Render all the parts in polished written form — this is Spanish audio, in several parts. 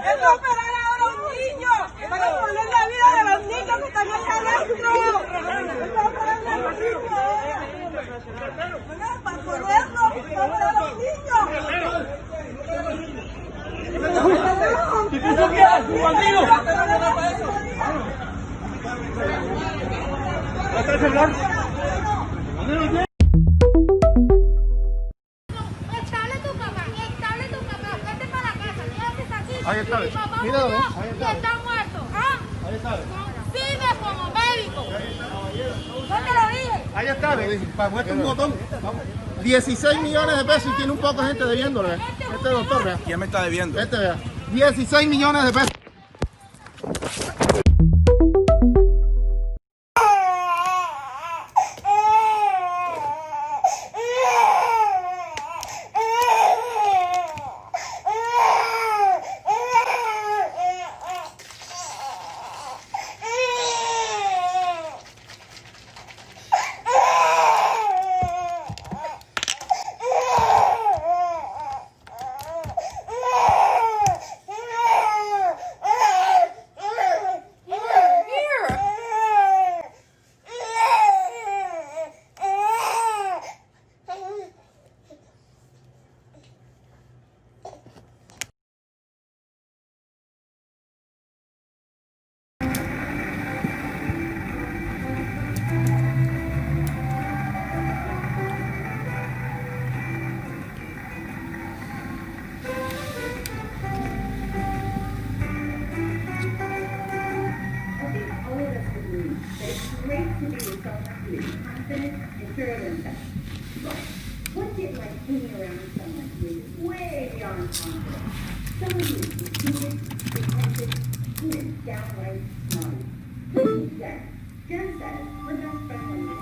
Es operar ahora a un niño para poner la vida de los niños que están acá adentro. Es operar a los niños. Para ponerlo, para operar a los niños. ¿Y tú qué haces, conmigo? ¿Estás hablando? Ahí está, mira, ahí está. Está muerto. ¿Ah? Ahí está. Sirve como médico. Yo te lo dije. Ahí está, muestra un botón. 16 millones de pesos y tiene un poco de gente debiéndole. Este doctor, vea. ¿Quién me está debiendo? Este, vea. 16 millones de pesos. What's it like being around someone who is way beyond confident? Someone who is conceited, pretentious, who is downright snotty. Who is that? Jen says her best friend on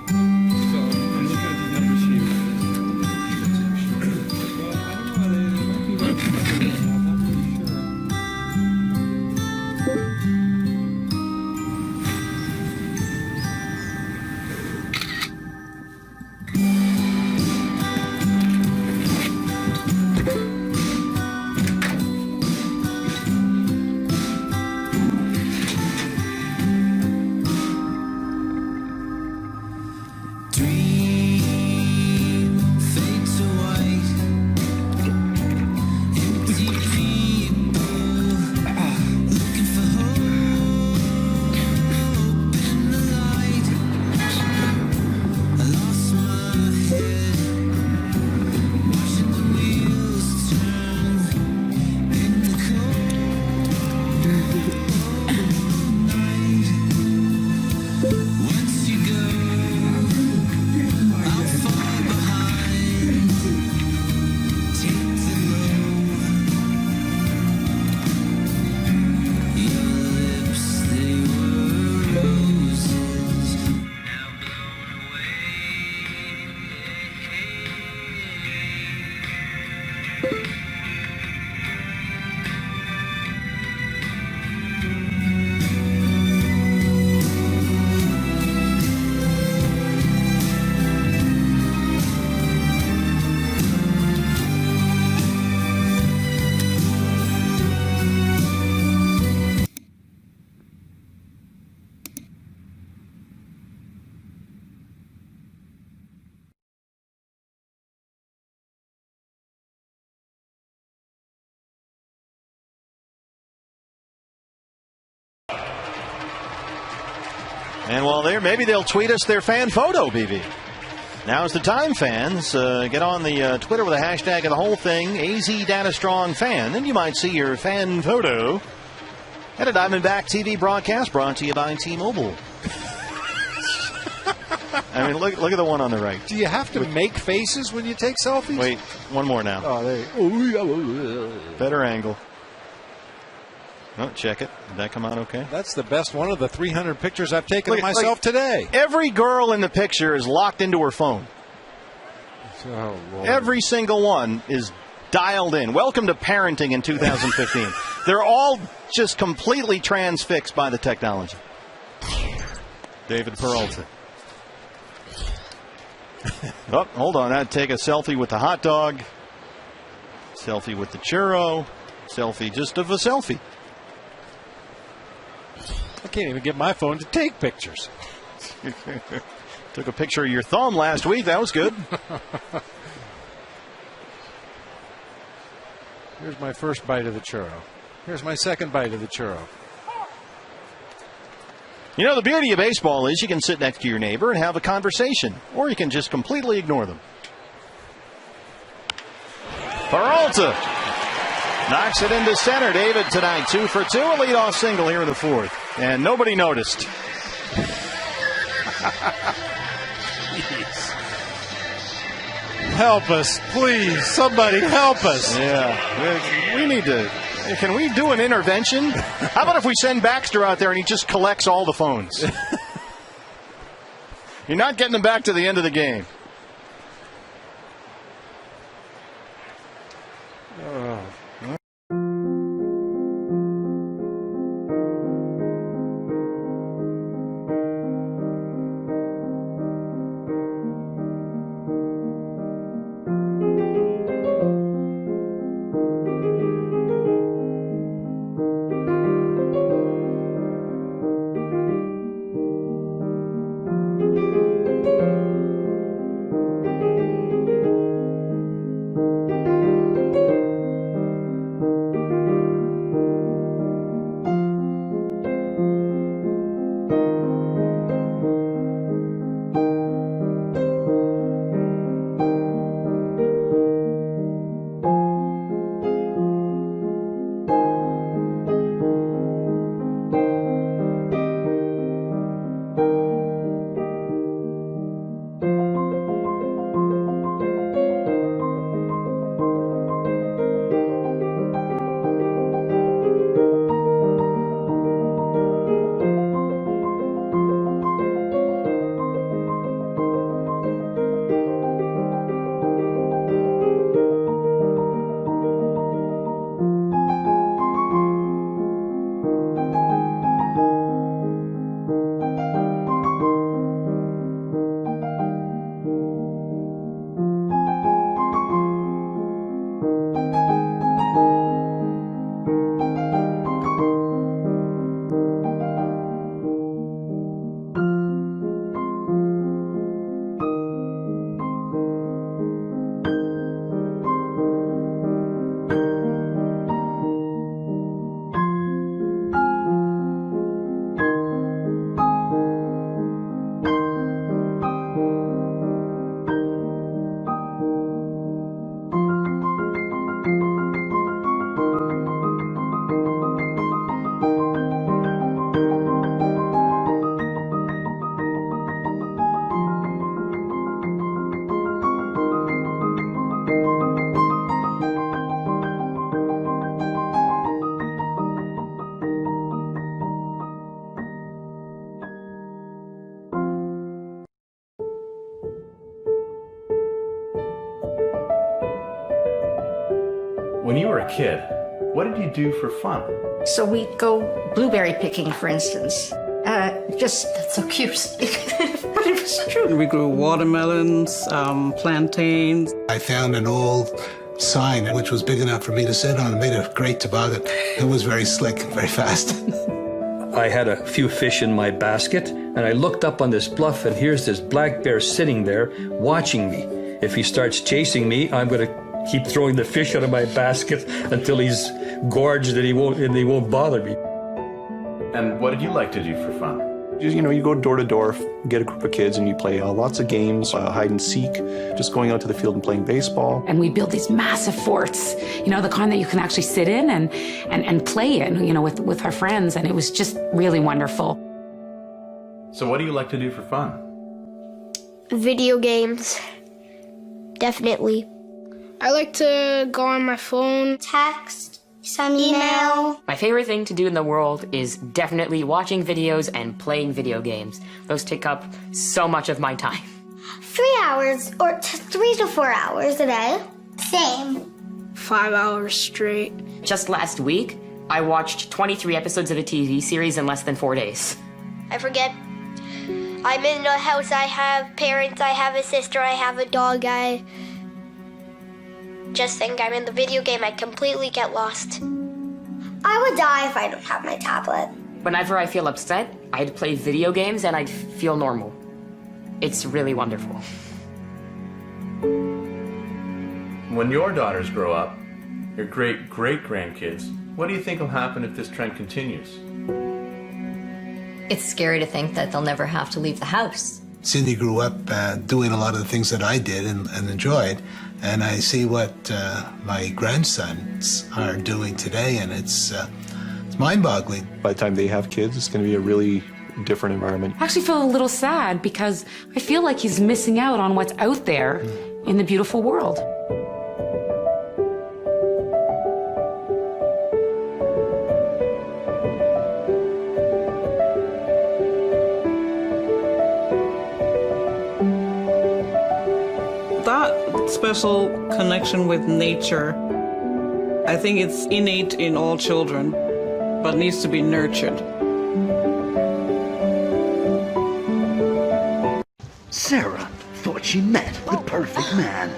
And while there, maybe they'll tweet us their fan photo, BB. Now's the time, fans. Get on the Twitter with a hashtag of the whole thing, AZ Data Strong Fan. Then you might see your fan photo at a Diamondback TV broadcast brought to you by T-Mobile. I mean, look at the one on the right. Do you have to make faces when you take selfies? Wait, one more now. Oh, there you go. Better angle. Oh, check it. Did that come out okay? That's the best one of the 300 pictures I've taken of myself today. Every girl in the picture is locked into her phone. Oh, Lord. Every single one is dialed in. Welcome to parenting in 2015. They're all just completely transfixed by the technology. David Peralta. Oh, hold on. I'd take a selfie with the hot dog. Selfie with the churro. Selfie just of a selfie. I can't even get my phone to take pictures. Took a picture of your thumb last week. That was good. Here's my first bite of the churro. Here's my second bite of the churro. You know, the beauty of baseball is you can sit next to your neighbor and have a conversation, or you can just completely ignore them. Peralta knocks it into center. David tonight 2 for 2, a leadoff single here in the 4th, and nobody noticed. Help us, please. Somebody help us. Yeah, we need to. Can we do an intervention? How about if we send Baxter out there and he just collects all the phones? You're not getting them back to the end of the game. When you were a kid, what did you do for fun? So we'd go blueberry picking, for instance. That's so cute. But it was true. We grew watermelons, plantains. I found an old sign which was big enough for me to sit on and made a great toboggan. It was very slick and very fast. I had a few fish in my basket, and I looked up on this bluff, and here's this black bear sitting there watching me. If he starts chasing me, I'm going to keep throwing the fish out of my basket until he's gorged and he won't bother me. And what did you like to do for fun? You know, you go door to door, get a group of kids, and you play lots of games, hide and seek, just going out to the field and playing baseball. And we build these massive forts, you know, the kind that you can actually sit in and play in, you know, with our friends. And it was just really wonderful. So what do you like to do for fun? Video games, definitely. I like to go on my phone, text, some email. My favorite thing to do in the world is definitely watching videos and playing video games. Those take up so much of my time. 3 hours or 3 to 4 hours a day. Same. 5 hours straight. Just last week, I watched 23 episodes of a TV series in less than 4 days. I forget. I'm in a house, I have parents, I have a sister, I have a dog, I just think I'm in the video game, I completely get lost. I would die if I don't have my tablet. Whenever I feel upset, I'd play video games and I'd feel normal. It's really wonderful. When your daughters grow up, your great-great-grandkids, what do you think will happen if this trend continues? It's scary to think that they'll never have to leave the house. Cindy grew up doing a lot of the things that I did and enjoyed, and I see what my grandsons are doing today, and it's mind-boggling. By the time they have kids, it's going to be a really different environment. I actually feel a little sad because I feel like he's missing out on what's out there in the beautiful world. That special connection with nature, I think it's innate in all children, but needs to be nurtured. Sarah thought she met the perfect man.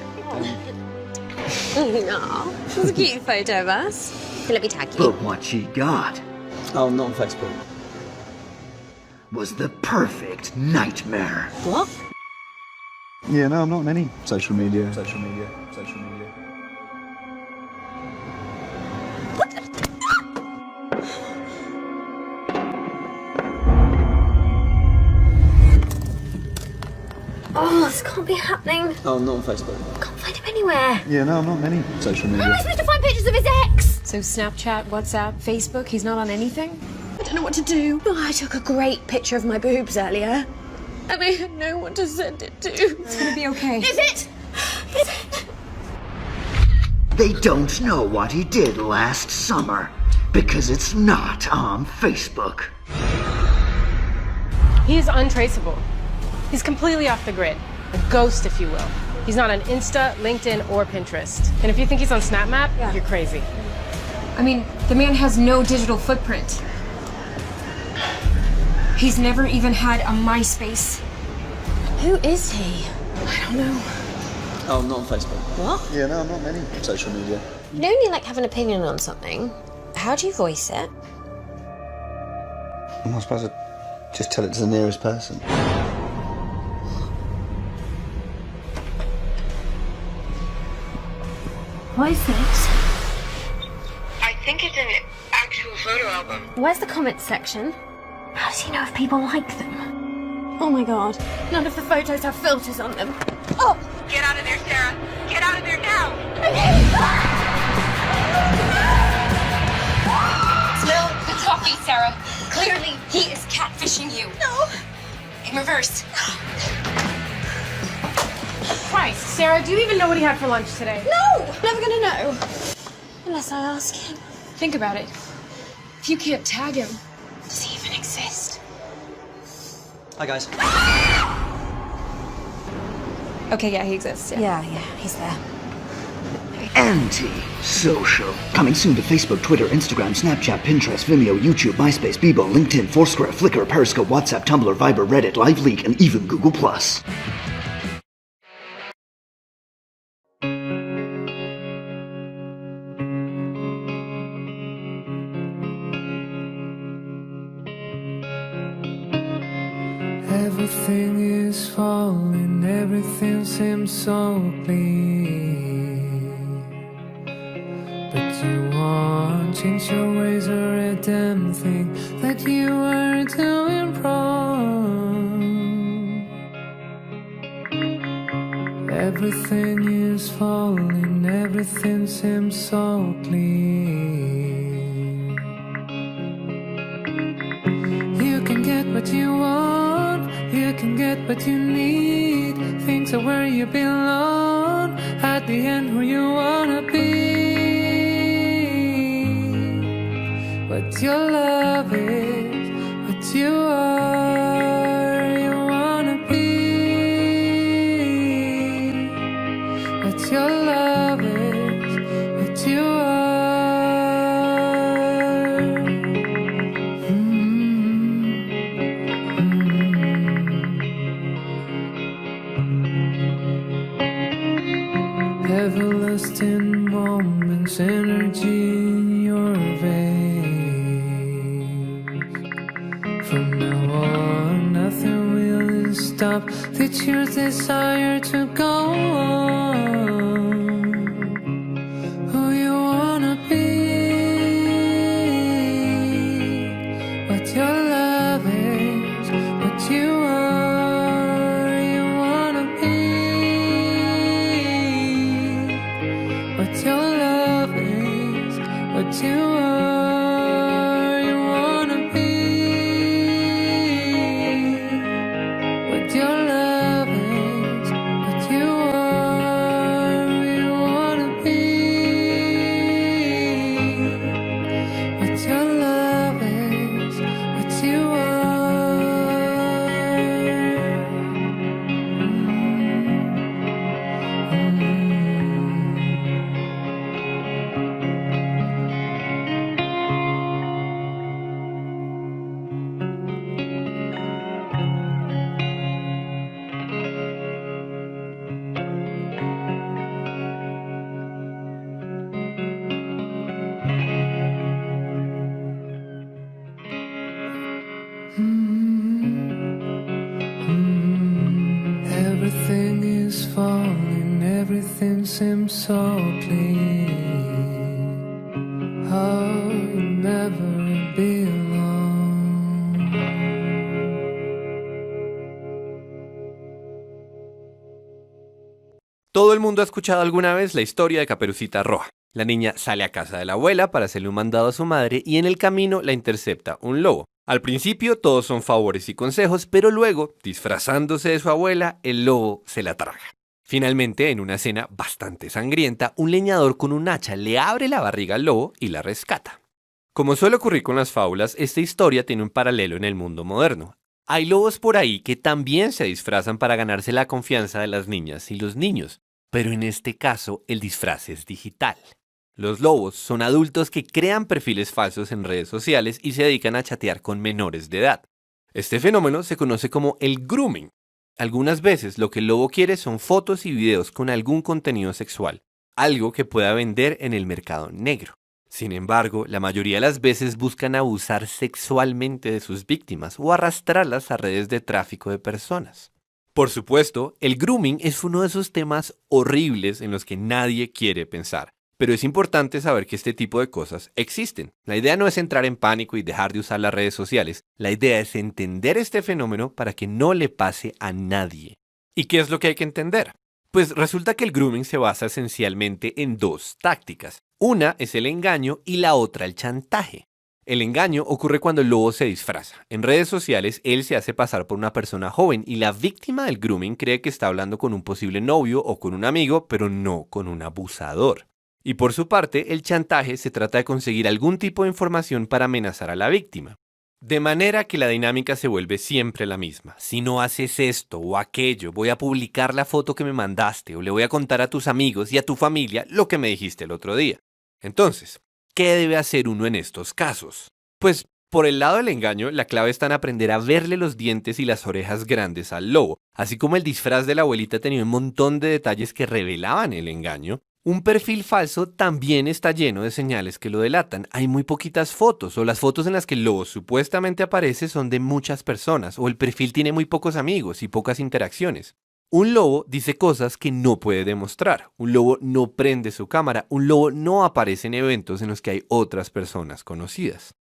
No, it's a cute photo of us. Let me tag you. But what she got... Oh, not on Facebook. ...was the perfect nightmare. What? Yeah, no, I'm not on any social media. Oh, this can't be happening. Oh, not on Facebook. Can't find him anywhere. Yeah, no, I'm not on any social How am I media. supposed to find pictures of his ex? So Snapchat, WhatsApp, Facebook, he's not on anything? I don't know what to do. Oh, I took a great picture of my boobs earlier. And I had no one to send it to. It's gonna be okay. Is it? Is it? They don't know what he did last summer because it's not on Facebook. He is untraceable. He's completely off the grid. A ghost, if you will. He's not on Insta, LinkedIn, or Pinterest. And if you think he's on SnapMap, you're crazy. I mean, the man has no digital footprint. He's never even had a MySpace. Who is he? I don't know. Oh, not on Facebook. What? Yeah, no, I'm not on any social media. You know when you have an opinion on something, how do you voice it? I'm not supposed to just tell it to the nearest person. What is this? I think it's an actual photo album. Where's the comments section? How does he know if people like them? Oh my god, none of the photos have filters on them. Oh! Get out of there, Sarah. Get out of there now. Smell the coffee, Sarah. Clearly, he is catfishing you. No. In reverse. Christ, Sarah, do you even know what he had for lunch today? No! Never gonna know. Unless I ask him. Think about it. If you can't tag him, does he even exist? Hi, guys. Okay, yeah, he exists. Yeah, he's there. Anti-social. Coming soon to Facebook, Twitter, Instagram, Snapchat, Pinterest, Vimeo, YouTube, MySpace, Bebo, LinkedIn, Foursquare, Flickr, Periscope, WhatsApp, Tumblr, Viber, Reddit, LiveLeak, and even Google+. Everything is falling, everything seems so clear. But you won't change your ways or a damn thing that you are doing wrong. Everything is falling, everything seems so clear. You can get what you want, you can get what you need. Things are where you belong, at the end who you wanna be. What your love is, what you are, you wanna be. What your love is, what you are. Everlasting moments, energy in your veins. stop the tears desire to go on. Who you wanna be, what your love is, what you are. You wanna be what your love is, what you are. You wanna be what your love is, what you are. You wanna be what your love is, what you Everything is falling, everything seems so clean. I'll never be alone. Todo el mundo ha escuchado alguna vez la historia de Caperucita Roja. La niña sale a casa de la abuela para hacerle un mandado a su madre y en el camino la intercepta un lobo. Al principio todos son favores y consejos, pero luego, disfrazándose de su abuela, el lobo se la traga. Finalmente, en una escena bastante sangrienta, un leñador con un hacha le abre la barriga al lobo y la rescata. Como suele ocurrir con las fábulas, esta historia tiene un paralelo en el mundo moderno. Hay lobos por ahí que también se disfrazan para ganarse la confianza de las niñas y los niños, pero en este caso el disfraz es digital. Los lobos son adultos que crean perfiles falsos en redes sociales y se dedican a chatear con menores de edad. Este fenómeno se conoce como el grooming. Algunas veces lo que el lobo quiere son fotos y videos con algún contenido sexual, algo que pueda vender en el mercado negro. Sin embargo, la mayoría de las veces buscan abusar sexualmente de sus víctimas o arrastrarlas a redes de tráfico de personas. Por supuesto, el grooming es uno de esos temas horribles en los que nadie quiere pensar. Pero es importante saber que este tipo de cosas existen. La idea no es entrar en pánico y dejar de usar las redes sociales. La idea es entender este fenómeno para que no le pase a nadie. ¿Y qué es lo que hay que entender? Pues resulta que el grooming se basa esencialmente en dos tácticas. Una es el engaño y la otra el chantaje. El engaño ocurre cuando el lobo se disfraza. En redes sociales, él se hace pasar por una persona joven y la víctima del grooming cree que está hablando con un posible novio o con un amigo, pero no con un abusador. Y por su parte, el chantaje se trata de conseguir algún tipo de información para amenazar a la víctima. De manera que la dinámica se vuelve siempre la misma. Si no haces esto o aquello, voy a publicar la foto que me mandaste o le voy a contar a tus amigos y a tu familia lo que me dijiste el otro día. Entonces, ¿qué debe hacer uno en estos casos? Pues, por el lado del engaño, la clave está en aprender a verle los dientes y las orejas grandes al lobo. Así como el disfraz de la abuelita tenía un montón de detalles que revelaban el engaño, un perfil falso también está lleno de señales que lo delatan. Hay muy poquitas fotos, o las fotos en las que el lobo supuestamente aparece son de muchas personas, o el perfil tiene muy pocos amigos y pocas interacciones. Un lobo dice cosas que no puede demostrar. Un lobo no prende su cámara. Un lobo no aparece en eventos en los que hay otras personas conocidas.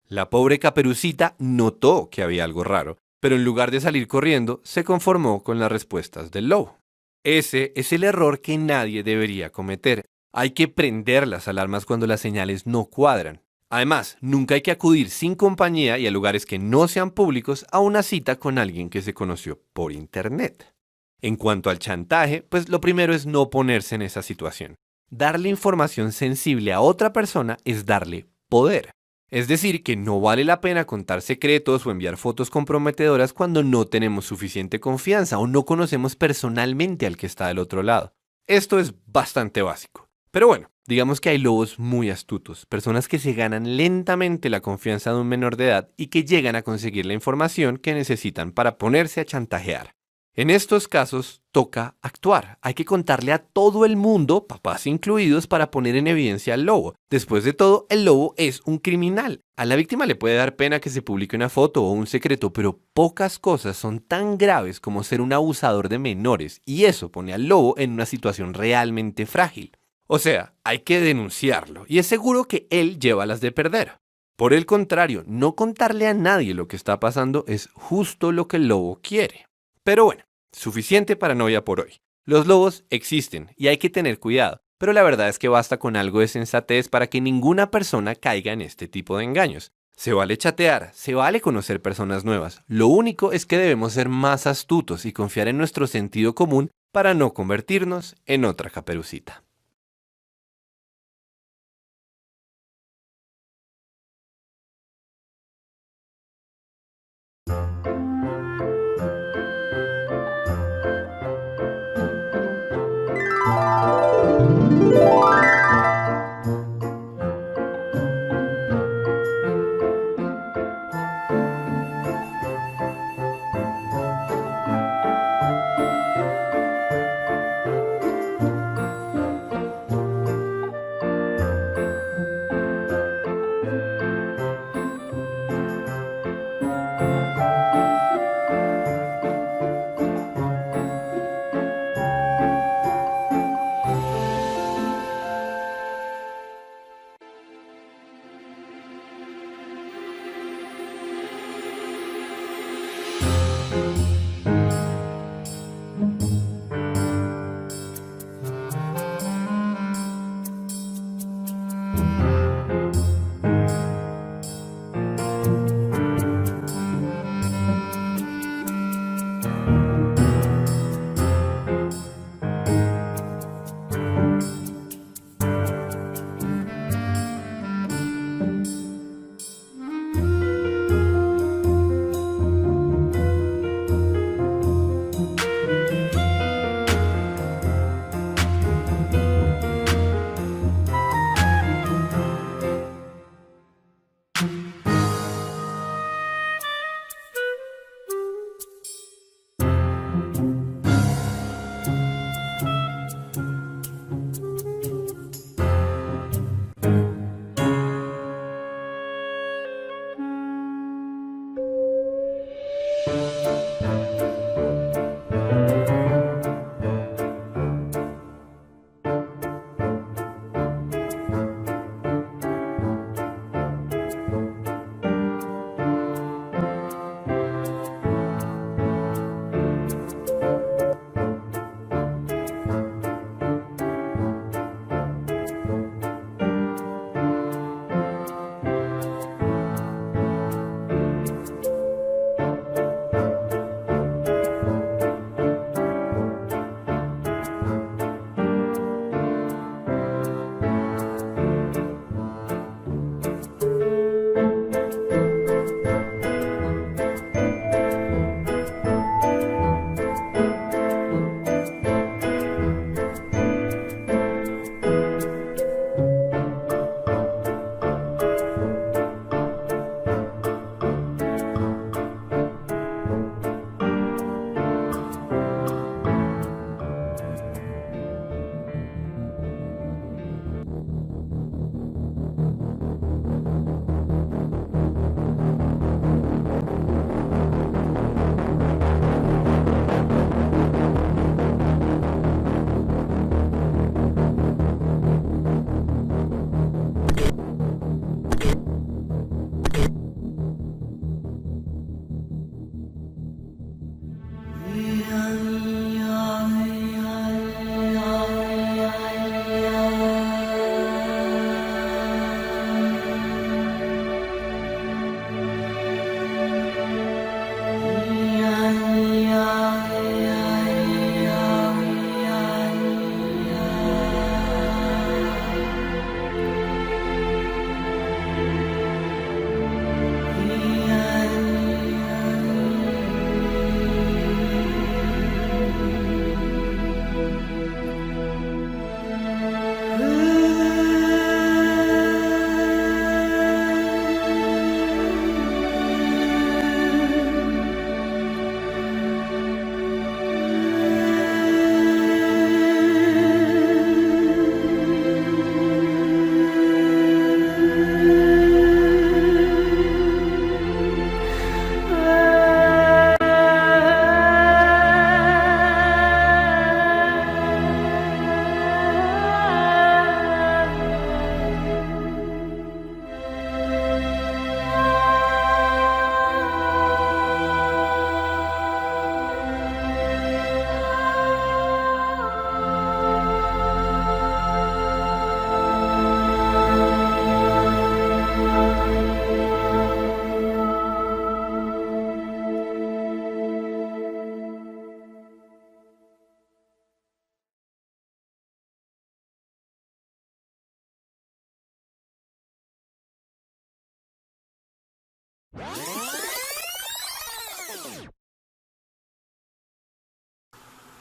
La pobre Caperucita notó que había algo raro, pero en lugar de salir corriendo, se conformó con las respuestas del lobo. Ese es el error que nadie debería cometer. Hay que prender las alarmas cuando las señales no cuadran. Además, nunca hay que acudir sin compañía y a lugares que no sean públicos a una cita con alguien que se conoció por internet. En cuanto al chantaje, pues lo primero es no ponerse en esa situación. Darle información sensible a otra persona es darle poder. Es decir, que no vale la pena contar secretos o enviar fotos comprometedoras cuando no tenemos suficiente confianza o no conocemos personalmente al que está del otro lado. Esto es bastante básico. Pero bueno, digamos que hay lobos muy astutos, personas que se ganan lentamente la confianza de un menor de edad y que llegan a conseguir la información que necesitan para ponerse a chantajear. En estos casos toca actuar. Hay que contarle a todo el mundo, papás incluidos, para poner en evidencia al lobo. Después de todo, el lobo es un criminal. A la víctima le puede dar pena que se publique una foto o un secreto, pero pocas cosas son tan graves como ser un abusador de menores, y eso pone al lobo en una situación realmente frágil. O sea, hay que denunciarlo, y es seguro que él lleva las de perder. Por el contrario, no contarle a nadie lo que está pasando es justo lo que el lobo quiere. Pero bueno, suficiente paranoia por hoy. Los lobos existen y hay que tener cuidado, pero la verdad es que basta con algo de sensatez para que ninguna persona caiga en este tipo de engaños. Se vale chatear, se vale conocer personas nuevas. Lo único es que debemos ser más astutos y confiar en nuestro sentido común para no convertirnos en otra Caperucita.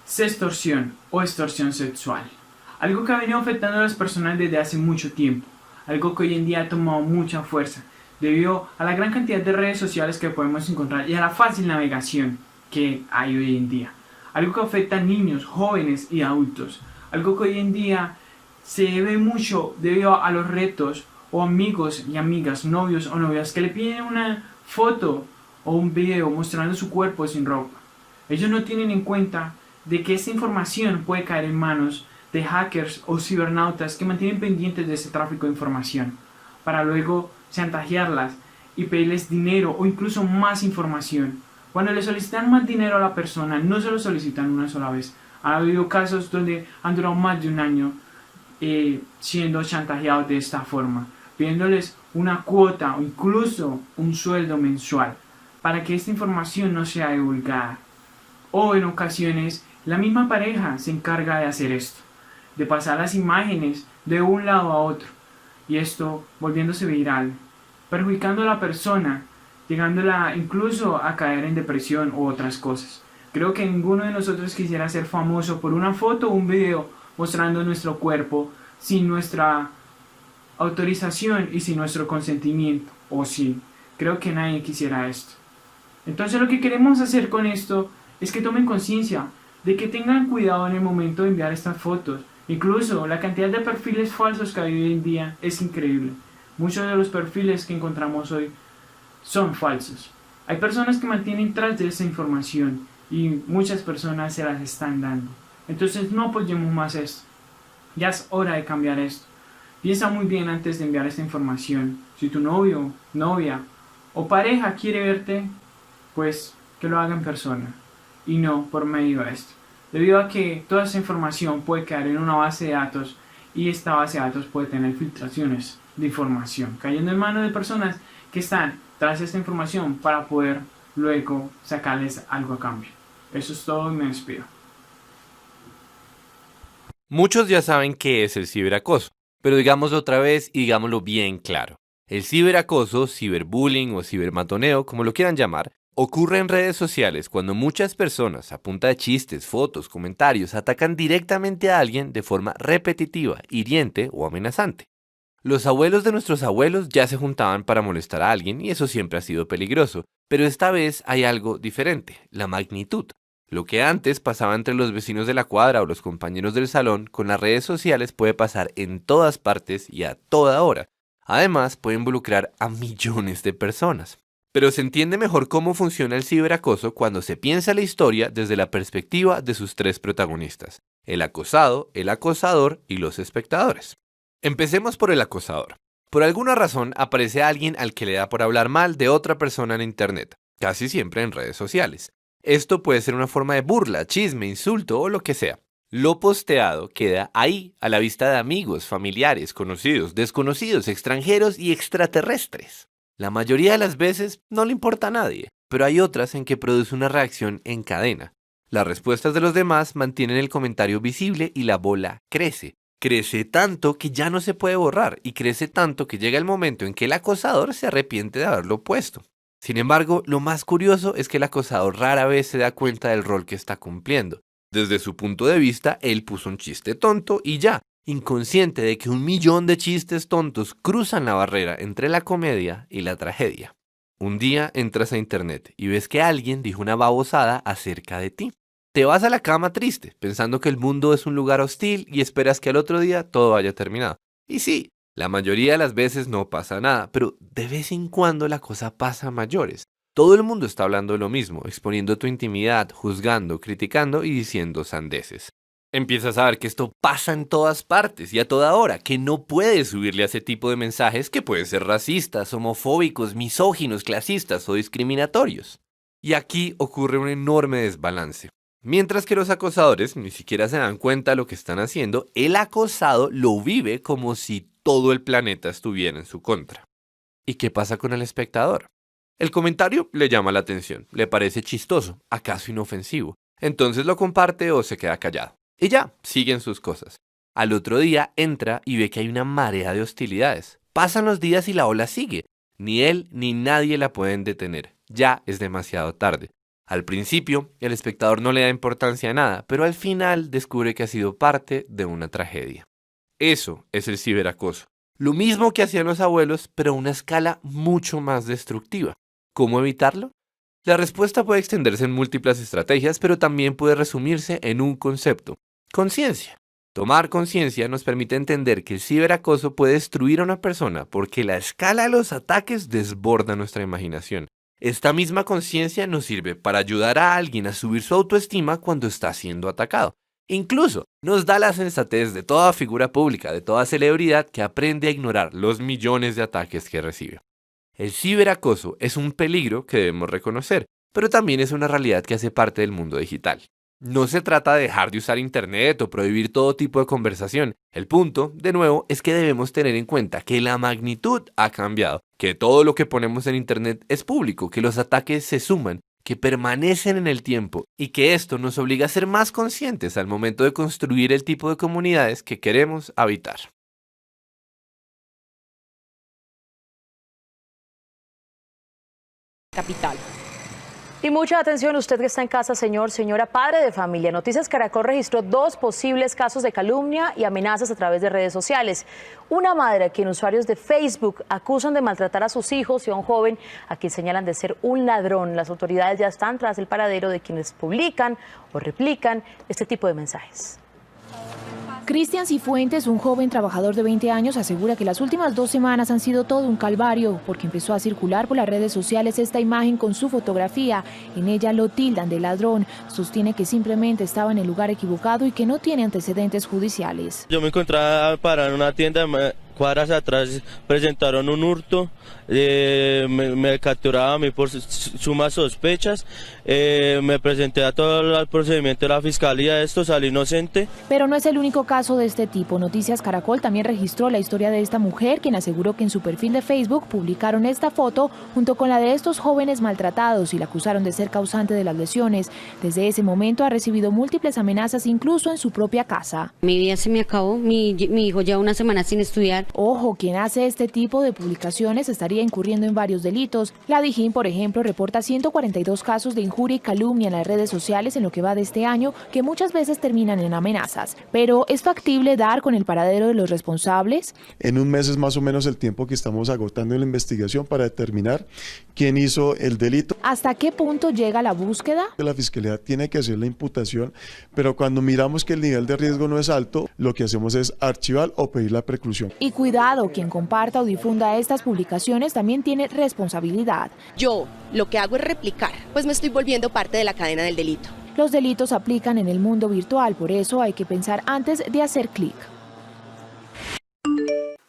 Sextorsión o extorsión sexual. Algo que ha venido afectando a las personas desde hace mucho tiempo. Algo que hoy en día ha tomado mucha fuerza debido a la gran cantidad de redes sociales que podemos encontrar y a la fácil navegación que hay hoy en día. Algo que afecta a niños, jóvenes y adultos. Algo que hoy en día se ve mucho debido a los retos o amigos y amigas, novios o novias que le piden una foto o un video mostrando su cuerpo sin ropa. Ellos no tienen en cuenta de que esta información puede caer en manos de hackers o cibernautas que mantienen pendientes de ese tráfico de información para luego chantajearlas y pedirles dinero o incluso más información. Cuando le solicitan más dinero a la persona, no se lo solicitan una sola vez. Ha habido casos donde han durado más de un año siendo chantajeados de esta forma, pidiéndoles una cuota o incluso un sueldo mensual para que esta información no sea divulgada. O en ocasiones la misma pareja se encarga de hacer esto, de pasar las imágenes de un lado a otro, y esto volviéndose viral, perjudicando a la persona, llegándola incluso a caer en depresión u otras cosas. Creo que ninguno de nosotros quisiera ser famoso por una foto o un video mostrando nuestro cuerpo sin nuestra autorización y sin nuestro consentimiento, o sí, creo que nadie quisiera esto. Entonces lo que queremos hacer con esto es que tomen conciencia de que tengan cuidado en el momento de enviar estas fotos. Incluso la cantidad de perfiles falsos que hay hoy en día es increíble. Muchos de los perfiles que encontramos hoy son falsos. Hay personas que mantienen tras de esa información y muchas personas se las están dando. Entonces no apoyemos más esto. Ya es hora de cambiar esto. Piensa muy bien antes de enviar esta información. Si tu novio, novia o pareja quiere verte, pues que lo haga en persona y no por medio de esto, debido a que toda esa información puede quedar en una base de datos y esta base de datos puede tener filtraciones de información cayendo en manos de personas que están tras esta información para poder luego sacarles algo a cambio. Eso es todo y me despido. Muchos ya saben qué es el ciberacoso, pero digámoslo otra vez y digámoslo bien claro. El ciberacoso, ciberbullying o cibermatoneo, como lo quieran llamar, ocurre en redes sociales cuando muchas personas, a punta de chistes, fotos, comentarios, atacan directamente a alguien de forma repetitiva, hiriente o amenazante. Los abuelos de nuestros abuelos ya se juntaban para molestar a alguien y eso siempre ha sido peligroso, pero esta vez hay algo diferente, la magnitud. Lo que antes pasaba entre los vecinos de la cuadra o los compañeros del salón, con las redes sociales puede pasar en todas partes y a toda hora. Además, puede involucrar a millones de personas. Pero se entiende mejor cómo funciona el ciberacoso cuando se piensa la historia desde la perspectiva de sus tres protagonistas, el acosado, el acosador y los espectadores. Empecemos por el acosador. Por alguna razón aparece alguien al que le da por hablar mal de otra persona en internet, casi siempre en redes sociales. Esto puede ser una forma de burla, chisme, insulto o lo que sea. Lo posteado queda ahí, a la vista de amigos, familiares, conocidos, desconocidos, extranjeros y extraterrestres. La mayoría de las veces no le importa a nadie, pero hay otras en que produce una reacción en cadena. Las respuestas de los demás mantienen el comentario visible y la bola crece. Crece tanto que ya no se puede borrar y crece tanto que llega el momento en que el acosador se arrepiente de haberlo puesto. Sin embargo, lo más curioso es que el acosador rara vez se da cuenta del rol que está cumpliendo. Desde su punto de vista, él puso un chiste tonto y ya, inconsciente de que 1.000.000 de chistes tontos cruzan la barrera entre la comedia y la tragedia. Un día entras a internet y ves que alguien dijo una babosada acerca de ti. Te vas a la cama triste, pensando que el mundo es un lugar hostil y esperas que al otro día todo haya terminado. Y sí, la mayoría de las veces no pasa nada, pero de vez en cuando la cosa pasa a mayores. Todo el mundo está hablando de lo mismo, exponiendo tu intimidad, juzgando, criticando y diciendo sandeces. Empiezas a ver que esto pasa en todas partes y a toda hora, que no puedes subirle a ese tipo de mensajes que pueden ser racistas, homofóbicos, misóginos, clasistas o discriminatorios. Y aquí ocurre un enorme desbalance. Mientras que los acosadores ni siquiera se dan cuenta de lo que están haciendo, el acosado lo vive como si todo el planeta estuviera en su contra. ¿Y qué pasa con el espectador? El comentario le llama la atención, le parece chistoso, acaso inofensivo, entonces lo comparte o se queda callado. Y ya, siguen sus cosas. Al otro día entra y ve que hay una marea de hostilidades. Pasan los días y la ola sigue. Ni él ni nadie la pueden detener. Ya es demasiado tarde. Al principio, el espectador no le da importancia a nada, pero al final descubre que ha sido parte de una tragedia. Eso es el ciberacoso. Lo mismo que hacían los abuelos, pero a una escala mucho más destructiva. ¿Cómo evitarlo? La respuesta puede extenderse en múltiples estrategias, pero también puede resumirse en un concepto: conciencia. Tomar conciencia nos permite entender que el ciberacoso puede destruir a una persona porque la escala de los ataques desborda nuestra imaginación. Esta misma conciencia nos sirve para ayudar a alguien a subir su autoestima cuando está siendo atacado. Incluso nos da la sensatez de toda figura pública, de toda celebridad que aprende a ignorar los millones de ataques que recibe. El ciberacoso es un peligro que debemos reconocer, pero también es una realidad que hace parte del mundo digital. No se trata de dejar de usar Internet o prohibir todo tipo de conversación. El punto, de nuevo, es que debemos tener en cuenta que la magnitud ha cambiado, que todo lo que ponemos en Internet es público, que los ataques se suman, que permanecen en el tiempo y que esto nos obliga a ser más conscientes al momento de construir el tipo de comunidades que queremos habitar. Capital. Y mucha atención, usted que está en casa, señor, señora, padre de familia. Noticias Caracol registró 2 posibles casos de calumnia y amenazas a través de redes sociales. Una madre a quien usuarios de Facebook acusan de maltratar a sus hijos y a un joven a quien señalan de ser un ladrón. Las autoridades ya están tras el paradero de quienes publican o replican este tipo de mensajes. Cristian Cifuentes, un joven trabajador de 20 años, asegura que las últimas 2 semanas han sido todo un calvario porque empezó a circular por las redes sociales esta imagen con su fotografía. En ella lo tildan de ladrón. Sostiene que simplemente estaba en el lugar equivocado y que no tiene antecedentes judiciales. Yo me encontraba parado en una tienda, cuadras atrás presentaron un hurto, me capturaba a mí por sumas sospechas, me presenté a todo el procedimiento de la fiscalía, salí inocente. Pero no es el único caso de este tipo. Noticias Caracol también registró la historia de esta mujer, quien aseguró que en su perfil de Facebook publicaron esta foto junto con la de estos jóvenes maltratados y la acusaron de ser causante de las lesiones. Desde ese momento ha recibido múltiples amenazas, incluso en su propia casa. Mi vida se me acabó, mi hijo lleva una semana sin estudiar. Ojo, quien hace este tipo de publicaciones estaría incurriendo en varios delitos. La Dijín, por ejemplo, reporta 142 casos de injuria y calumnia en las redes sociales en lo que va de este año, que muchas veces terminan en amenazas. Pero, ¿es factible dar con el paradero de los responsables? En un mes es más o menos el tiempo que estamos agotando en la investigación para determinar quién hizo el delito. ¿Hasta qué punto llega la búsqueda? La Fiscalía tiene que hacer la imputación, pero cuando miramos que el nivel de riesgo no es alto, lo que hacemos es archivar o pedir la preclusión. Y cuidado, quien comparta o difunda estas publicaciones también tiene responsabilidad. Yo lo que hago es replicar, pues me estoy volviendo parte de la cadena del delito. Los delitos se aplican en el mundo virtual, por eso hay que pensar antes de hacer clic.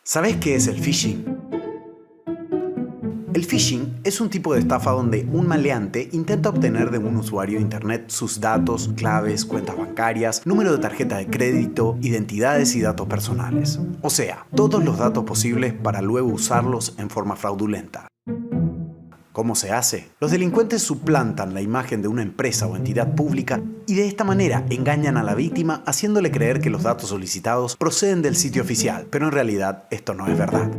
¿Sabes qué es el phishing? El phishing es un tipo de estafa donde un maleante intenta obtener de un usuario de internet sus datos, claves, cuentas bancarias, número de tarjeta de crédito, identidades y datos personales. O sea, todos los datos posibles para luego usarlos en forma fraudulenta. ¿Cómo se hace? Los delincuentes suplantan la imagen de una empresa o entidad pública y de esta manera engañan a la víctima haciéndole creer que los datos solicitados proceden del sitio oficial, pero en realidad esto no es verdad.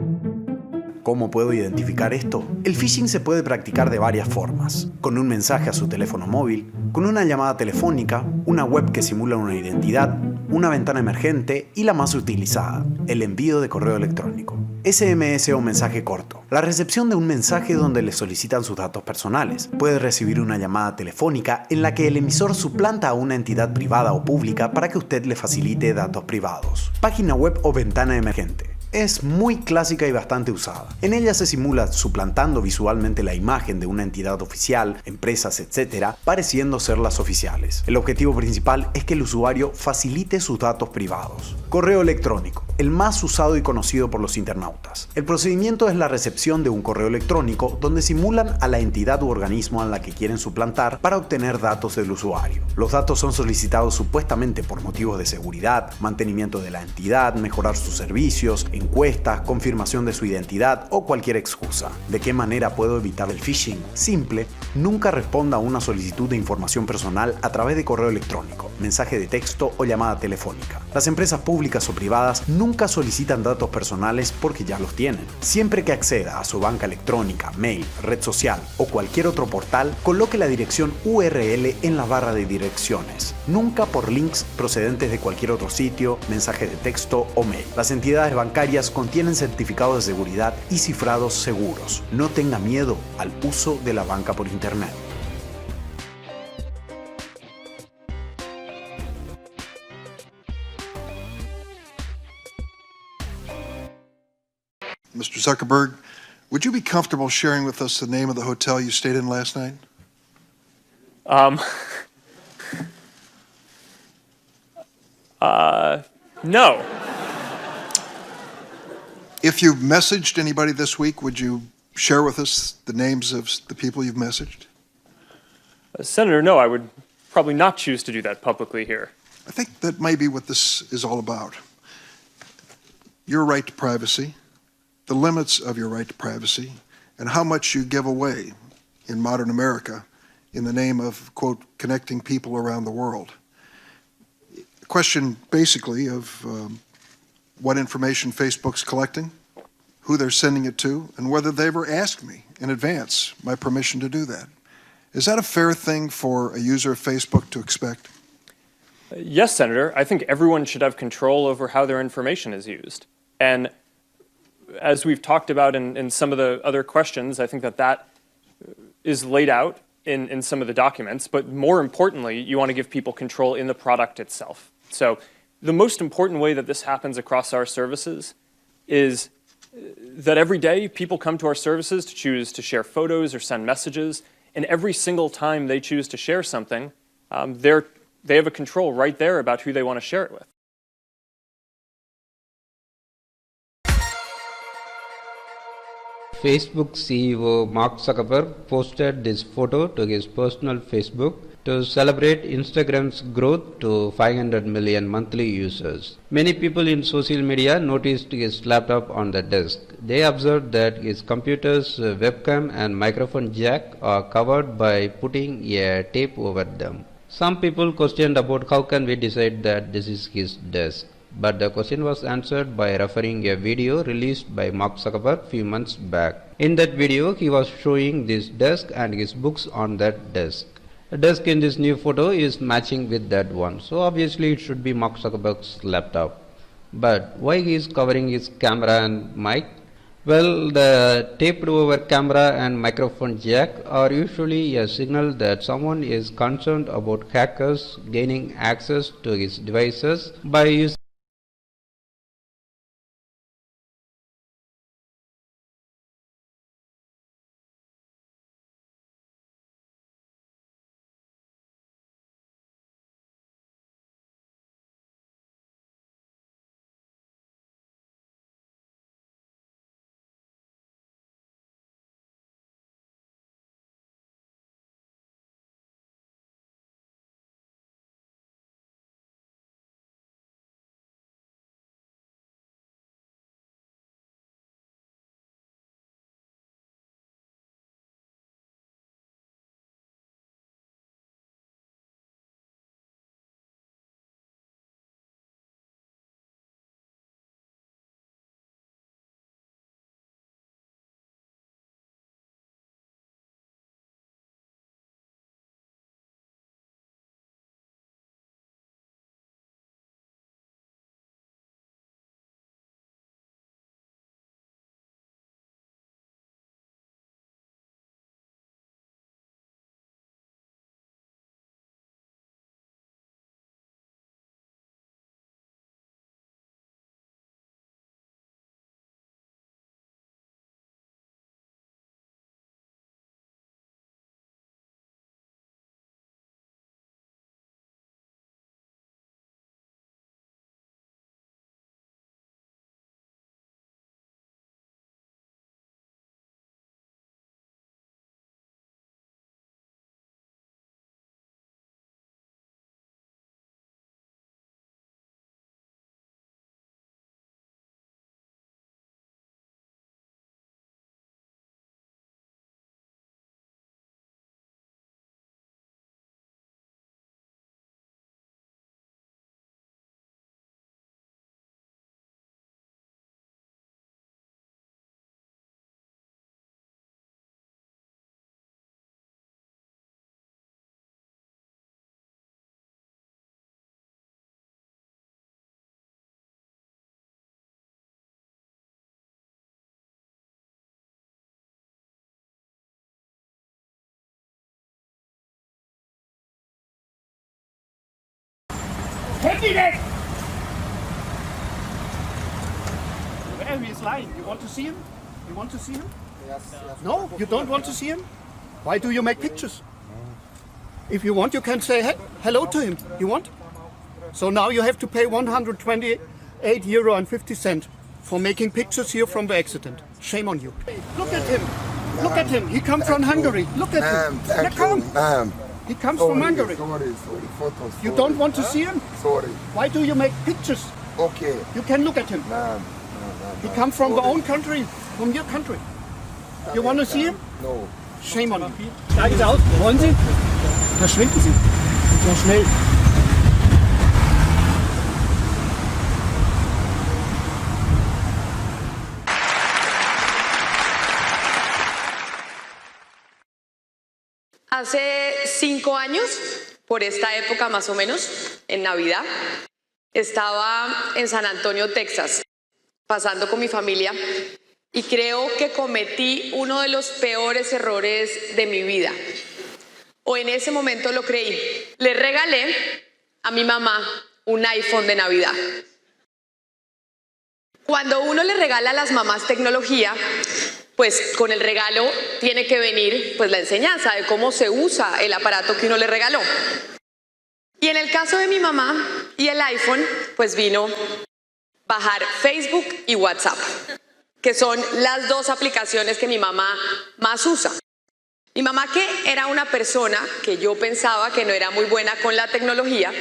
¿Cómo puedo identificar esto? El phishing se puede practicar de varias formas. Con un mensaje a su teléfono móvil, con una llamada telefónica, una web que simula una identidad, una ventana emergente y la más utilizada, el envío de correo electrónico. SMS o mensaje corto. La recepción de un mensaje donde le solicitan sus datos personales. Puede recibir una llamada telefónica en la que el emisor suplanta a una entidad privada o pública para que usted le facilite datos privados. Página web o ventana emergente. Es muy clásica y bastante usada. En ella se simula suplantando visualmente la imagen de una entidad oficial, empresas, etc., pareciendo ser las oficiales. El objetivo principal es que el usuario facilite sus datos privados. Correo electrónico, el más usado y conocido por los internautas. El procedimiento es la recepción de un correo electrónico donde simulan a la entidad u organismo a la que quieren suplantar para obtener datos del usuario. Los datos son solicitados supuestamente por motivos de seguridad, mantenimiento de la entidad, mejorar sus servicios, encuestas, confirmación de su identidad o cualquier excusa. ¿De qué manera puedo evitar el phishing? Simple, nunca responda a una solicitud de información personal a través de correo electrónico, mensaje de texto o llamada telefónica. Las empresas públicas o privadas nunca solicitan datos personales porque ya los tienen. Siempre que acceda a su banca electrónica, mail, red social o cualquier otro portal, coloque la dirección URL en la barra de direcciones. Nunca por links procedentes de cualquier otro sitio, mensaje de texto o mail. Las entidades bancarias contienen certificados de seguridad y cifrados seguros. No tenga miedo al uso de la banca por Internet. Mr. Zuckerberg, would you be comfortable sharing with us the name of the hotel you stayed in last night? No. If you've messaged anybody this week, would you share with us the names of the people you've messaged? Senator, no, I would probably not choose to do that publicly here. I think that may be what this is all about. Your right to privacy, the limits of your right to privacy, and how much you give away in modern America in the name of, quote, connecting people around the world. A question basically of what information Facebook's collecting, who they're sending it to, and whether they ever asked me in advance my permission to do that. Is that a fair thing for a user of Facebook to expect? Yes, Senator. I think everyone should have control over how their information is used. And as we've talked about in some of the other questions, I think that is laid out in some of the documents. But more importantly, you want to give people control in the product itself. So the most important way that this happens across our services is that every day people come to our services to choose to share photos or send messages. And every single time they choose to share something, they have a control right there about who they want to share it with. Facebook CEO Mark Zuckerberg posted this photo to his personal Facebook to celebrate Instagram's growth to 500 million monthly users. Many people in social media noticed his laptop on the desk. They observed that his computer's webcam and microphone jack are covered by putting a tape over them. Some people questioned about how can we decide that this is his desk. But the question was answered by referring a video released by Mark Zuckerberg few months back. In that video, he was showing this desk and his books on that desk. The desk in this new photo is matching with that one, so obviously it should be Mark Zuckerberg's laptop. But why he is covering his camera and mic? Well, the taped over camera and microphone jack are usually a signal that someone is concerned about hackers gaining access to his devices by using President! Where he is lying. You want to see him? You want to see him? Yes. No, you don't want to see him? Why do you make pictures? If you want, you can say hello to him. You want? So now you have to pay 128 euro and 50 cents for making pictures here from the accident. Shame on you. Look at him. Look at him. He comes from Hungary. Look at him. He comes from Hungary. Sorry, photos. You don't want to see him? Sorry. Why do you make pictures? Okay. You can look at him. He comes from the own country, from your country. You want to see him? No. Shame on you. Steigen Sie aus. Wollen Sie? Verschwinden Sie. So schnell. Hace 5 años, por esta época más o menos, en Navidad, estaba en San Antonio, Texas, pasando con mi familia y creo que cometí uno de los peores errores de mi vida. O en ese momento lo creí. Le regalé a mi mamá un iPhone de Navidad. Cuando uno le regala a las mamás tecnología, pues con el regalo tiene que venir pues la enseñanza de cómo se usa el aparato que uno le regaló. Y en el caso de mi mamá y el iPhone, pues vino bajar Facebook y WhatsApp, que son las 2 aplicaciones que mi mamá más usa. Mi mamá, que era una persona que yo pensaba que no era muy buena con la tecnología,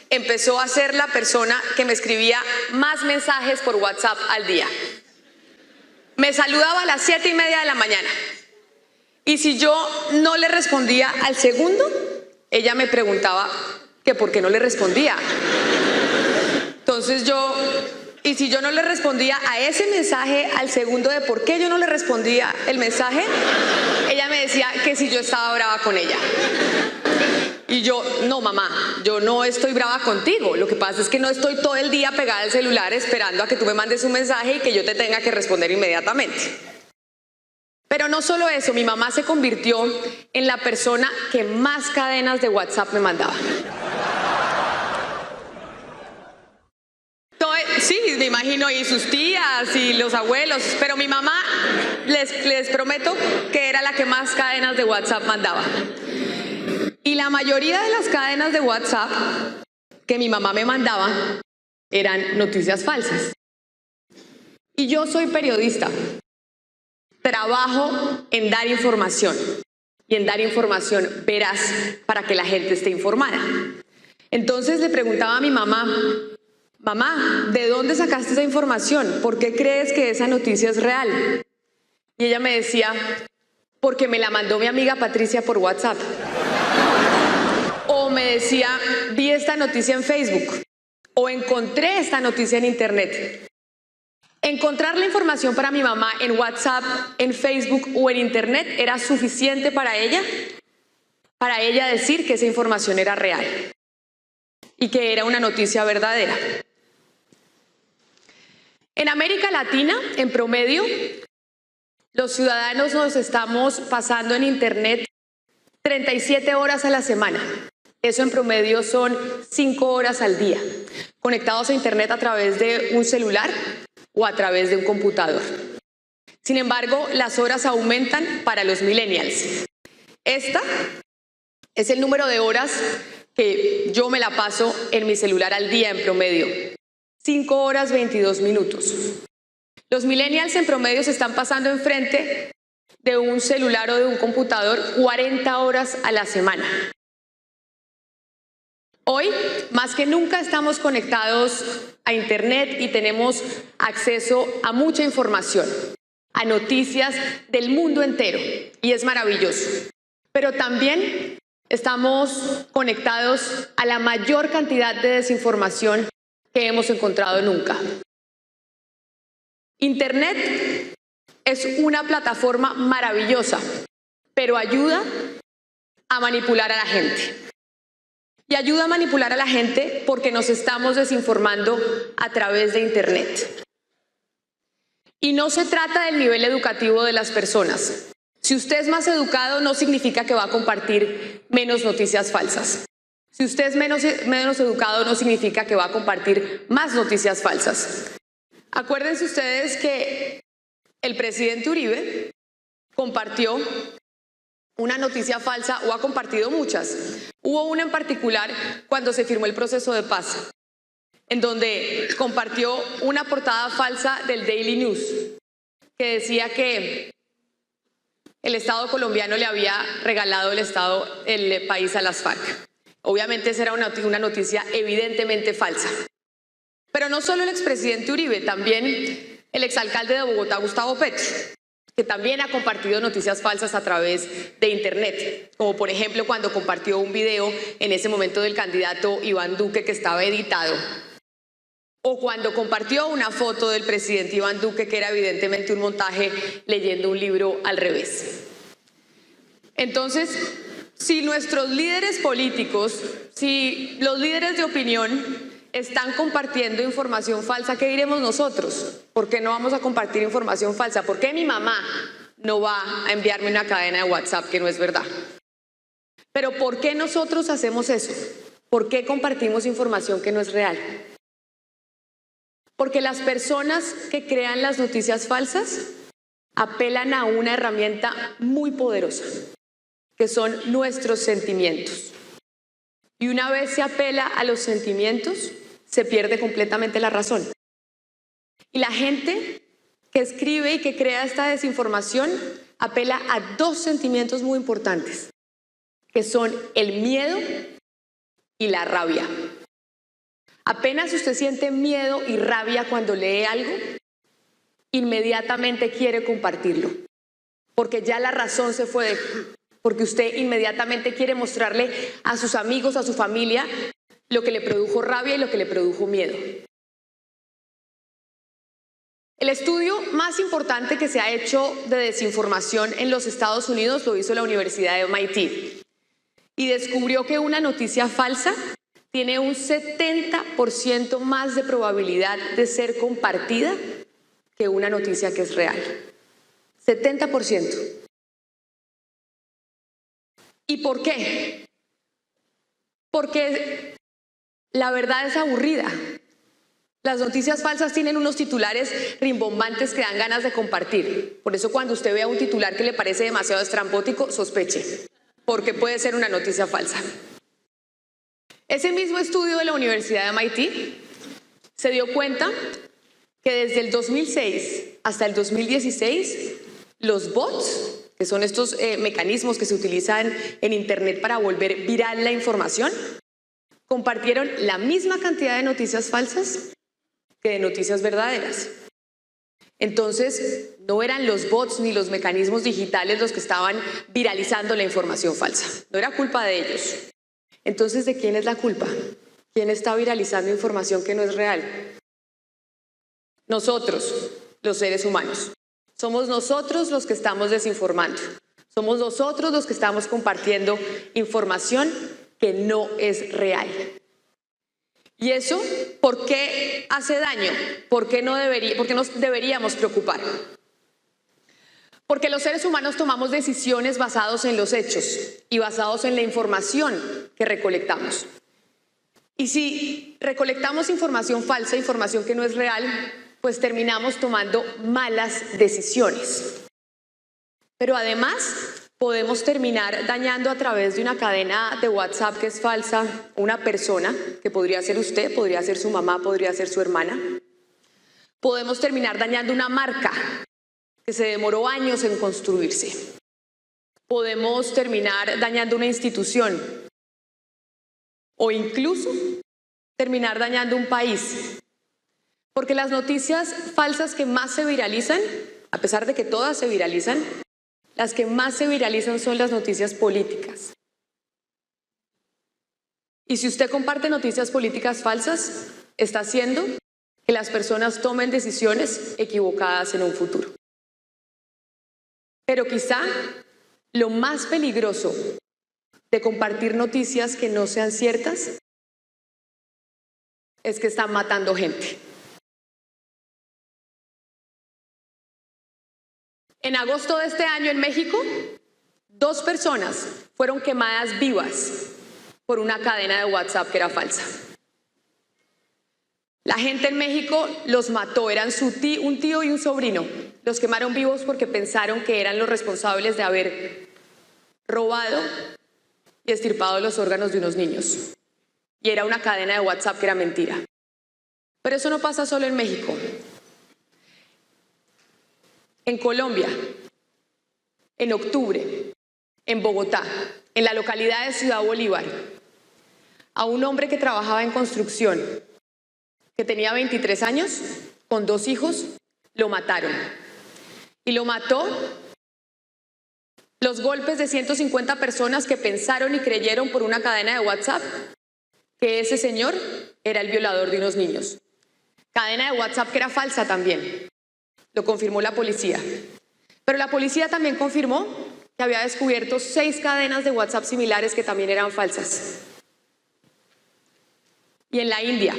empezó a ser la persona que me escribía más mensajes por WhatsApp al día. Me saludaba a las 7:30 de la mañana. Y si yo no le respondía al segundo, ella me preguntaba que por qué no le respondía. Entonces y si yo no le respondía a ese mensaje al segundo de por qué yo no le respondía el mensaje, ella me decía que si yo estaba brava con ella. Y yo, no mamá, yo no estoy brava contigo, lo que pasa es que no estoy todo el día pegada al celular esperando a que tú me mandes un mensaje y que yo te tenga que responder inmediatamente. Pero no solo eso, mi mamá se convirtió en la persona que más cadenas de WhatsApp me mandaba. Sí, me imagino, y sus tías y los abuelos, pero mi mamá, les prometo que era la que más cadenas de WhatsApp mandaba. Y la mayoría de las cadenas de WhatsApp que mi mamá me mandaba eran noticias falsas. Y yo soy periodista. Trabajo en dar información y en dar información veraz para que la gente esté informada. Entonces le preguntaba a mi mamá, mamá, ¿de dónde sacaste esa información? ¿Por qué crees que esa noticia es real? Y ella me decía, porque me la mandó mi amiga Patricia por WhatsApp. O me decía, vi esta noticia en Facebook. O encontré esta noticia en Internet. Encontrar la información para mi mamá en WhatsApp, en Facebook o en Internet era suficiente para ella decir que esa información era real y que era una noticia verdadera. En América Latina, en promedio, los ciudadanos nos estamos pasando en Internet 37 horas a la semana. Eso en promedio son 5 horas al día, conectados a Internet a través de un celular o a través de un computador. Sin embargo, las horas aumentan para los millennials. Esta es el número de horas que yo me la paso en mi celular al día en promedio. 5 horas 22 minutos. Los millennials en promedio se están pasando enfrente de un celular o de un computador 40 horas a la semana. Hoy, más que nunca, estamos conectados a Internet y tenemos acceso a mucha información, a noticias del mundo entero, y es maravilloso. Pero también estamos conectados a la mayor cantidad de desinformación que hemos encontrado nunca. Internet es una plataforma maravillosa, pero ayuda a manipular a la gente. Y ayuda a manipular a la gente porque nos estamos desinformando a través de Internet. Y no se trata del nivel educativo de las personas. Si usted es más educado, no significa que va a compartir menos noticias falsas. Si usted es menos educado, no significa que va a compartir más noticias falsas. Acuérdense ustedes que el presidente Uribe compartió una noticia falsa, o ha compartido muchas. Hubo una en particular cuando se firmó el proceso de paz, en donde compartió una portada falsa del Daily News, que decía que el Estado colombiano le había regalado el país a las FARC. Obviamente esa era una noticia evidentemente falsa. Pero no solo el expresidente Uribe, también el exalcalde de Bogotá, Gustavo Petro, que también ha compartido noticias falsas a través de Internet, como por ejemplo cuando compartió un video en ese momento del candidato Iván Duque que estaba editado, o cuando compartió una foto del presidente Iván Duque que era evidentemente un montaje leyendo un libro al revés. Entonces, si nuestros líderes políticos, si los líderes de opinión están compartiendo información falsa, ¿qué diremos nosotros? ¿Por qué no vamos a compartir información falsa? ¿Por qué mi mamá no va a enviarme una cadena de WhatsApp que no es verdad? Pero ¿por qué nosotros hacemos eso? ¿Por qué compartimos información que no es real? Porque las personas que crean las noticias falsas apelan a una herramienta muy poderosa, que son nuestros sentimientos. Y una vez se apela a los sentimientos, se pierde completamente la razón. Y la gente que escribe y que crea esta desinformación apela a dos sentimientos muy importantes, que son el miedo y la rabia. Apenas usted siente miedo y rabia cuando lee algo, inmediatamente quiere compartirlo, porque ya la razón se fue, porque usted inmediatamente quiere mostrarle a sus amigos, a su familia, lo que le produjo rabia y lo que le produjo miedo. El estudio más importante que se ha hecho de desinformación en los Estados Unidos lo hizo la Universidad de MIT y descubrió que una noticia falsa tiene un 70% más de probabilidad de ser compartida que una noticia que es real. 70%. ¿Y por qué? Porque la verdad es aburrida. Las noticias falsas tienen unos titulares rimbombantes que dan ganas de compartir. Por eso cuando usted vea un titular que le parece demasiado estrambótico, sospeche, porque puede ser una noticia falsa. Ese mismo estudio de la Universidad de MIT se dio cuenta que desde el 2006 hasta el 2016, los bots, que son estos mecanismos que se utilizan en Internet para volver viral la información, compartieron la misma cantidad de noticias falsas que de noticias verdaderas. Entonces, no eran los bots ni los mecanismos digitales los que estaban viralizando la información falsa. No era culpa de ellos. Entonces, ¿de quién es la culpa? ¿Quién está viralizando información que no es real? Nosotros, los seres humanos. Somos nosotros los que estamos desinformando. Somos nosotros los que estamos compartiendo información que no es real. ¿Y eso por qué hace daño? ¿Por qué nos deberíamos preocupar? Porque los seres humanos tomamos decisiones basados en los hechos y basados en la información que recolectamos. Y si recolectamos información falsa, información que no es real, pues terminamos tomando malas decisiones. Pero además podemos terminar dañando a través de una cadena de WhatsApp que es falsa una persona, que podría ser usted, podría ser su mamá, podría ser su hermana. Podemos terminar dañando una marca que se demoró años en construirse. Podemos terminar dañando una institución o incluso terminar dañando un país. Porque las noticias falsas que más se viralizan, a pesar de que todas se viralizan, las que más se viralizan son las noticias políticas. Y si usted comparte noticias políticas falsas, está haciendo que las personas tomen decisiones equivocadas en un futuro. Pero quizá lo más peligroso de compartir noticias que no sean ciertas es que están matando gente. En agosto de este año en México, 2 personas fueron quemadas vivas por una cadena de WhatsApp que era falsa. La gente en México los mató, eran un tío y un sobrino. Los quemaron vivos porque pensaron que eran los responsables de haber robado y extirpado los órganos de unos niños. Y era una cadena de WhatsApp que era mentira. Pero eso no pasa solo en México. En Colombia, en octubre, en Bogotá, en la localidad de Ciudad Bolívar, a un hombre que trabajaba en construcción, que tenía 23 años, con 2 hijos, lo mataron. Y lo mató los golpes de 150 personas que pensaron y creyeron por una cadena de WhatsApp que ese señor era el violador de unos niños. Cadena de WhatsApp que era falsa también. Lo confirmó la policía. Pero la policía también confirmó que había descubierto 6 cadenas de WhatsApp similares que también eran falsas. Y en la India,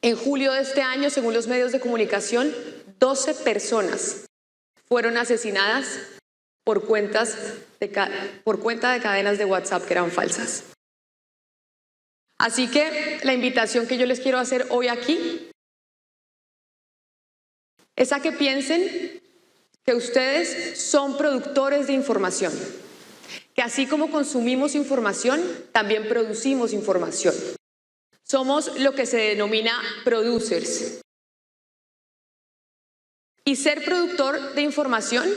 en julio de este año, según los medios de comunicación, 12 personas fueron asesinadas por cuenta de cadenas de WhatsApp que eran falsas. Así que la invitación que yo les quiero hacer hoy aquí es a que piensen que ustedes son productores de información, que así como consumimos información, también producimos información. Somos lo que se denomina producers. Y ser productor de información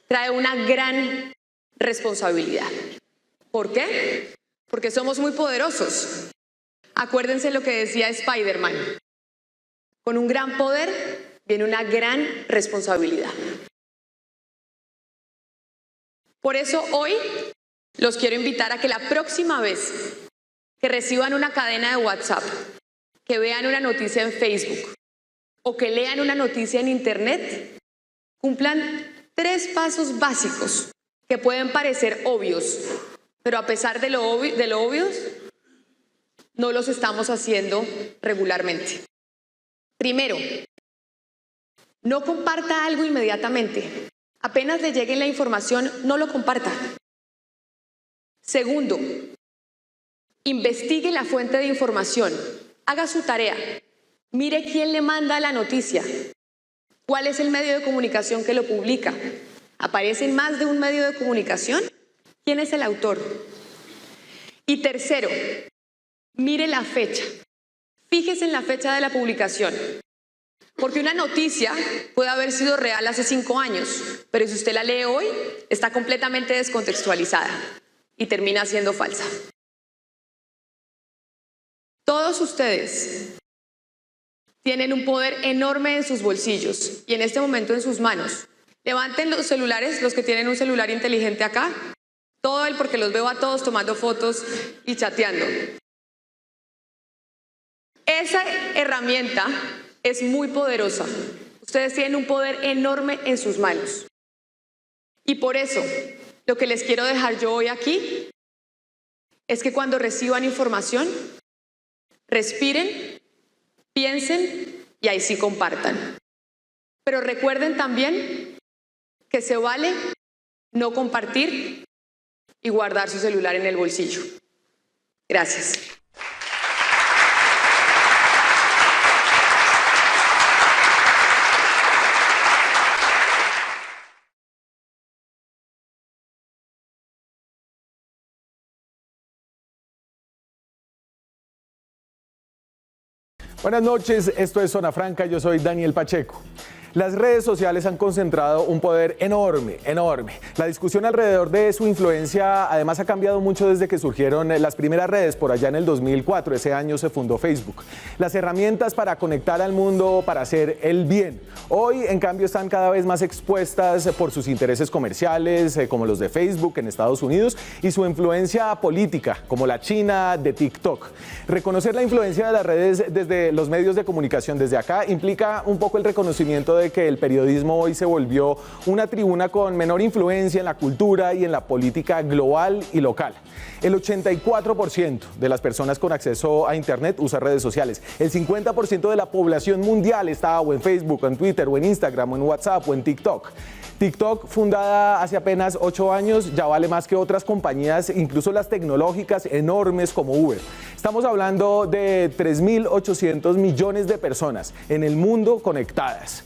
trae una gran responsabilidad. ¿Por qué? Porque somos muy poderosos. Acuérdense lo que decía Spider-Man. Con un gran poder viene una gran responsabilidad. Por eso hoy los quiero invitar a que la próxima vez que reciban una cadena de WhatsApp, que vean una noticia en Facebook o que lean una noticia en Internet, cumplan 3 pasos básicos que pueden parecer obvios, pero a pesar de lo obvios, no los estamos haciendo regularmente. Primero, no comparta algo inmediatamente. Apenas le llegue la información, no lo comparta. Segundo, investigue la fuente de información. Haga su tarea. Mire quién le manda la noticia. ¿Cuál es el medio de comunicación que lo publica? ¿Aparece en más de un medio de comunicación? ¿Quién es el autor? Y tercero, mire la fecha. Fíjese en la fecha de la publicación. Porque una noticia puede haber sido real hace 5 años, pero si usted la lee hoy, está completamente descontextualizada y termina siendo falsa. Todos ustedes tienen un poder enorme en sus bolsillos y en este momento en sus manos. Levanten los celulares, los que tienen un celular inteligente acá, porque los veo a todos tomando fotos y chateando. Esa herramienta es muy poderosa. Ustedes tienen un poder enorme en sus manos. Y por eso, lo que les quiero dejar yo hoy aquí es que cuando reciban información, respiren, piensen y ahí sí compartan. Pero recuerden también que se vale no compartir y guardar su celular en el bolsillo. Gracias. Buenas noches, esto es Zona Franca, yo soy Daniel Pacheco. Las redes sociales han concentrado un poder enorme. La discusión alrededor de su influencia además ha cambiado mucho desde que surgieron las primeras redes por allá en el 2004, ese año se fundó Facebook. Las herramientas para conectar al mundo, para hacer el bien. Hoy, en cambio, están cada vez más expuestas por sus intereses comerciales, como los de Facebook en Estados Unidos, y su influencia política, como la China de TikTok. Reconocer la influencia de las redes desde los medios de comunicación desde acá implica un poco el reconocimiento de de que el periodismo hoy se volvió una tribuna con menor influencia en la cultura y en la política global y local. El 84% de las personas con acceso a Internet usa redes sociales. El 50% de la población mundial está o en Facebook, o en Twitter, o en Instagram, o en WhatsApp, o en TikTok. TikTok, fundada hace apenas 8 años, ya vale más que otras compañías, incluso las tecnológicas enormes como Uber. Estamos hablando de 3.800 millones de personas en el mundo conectadas,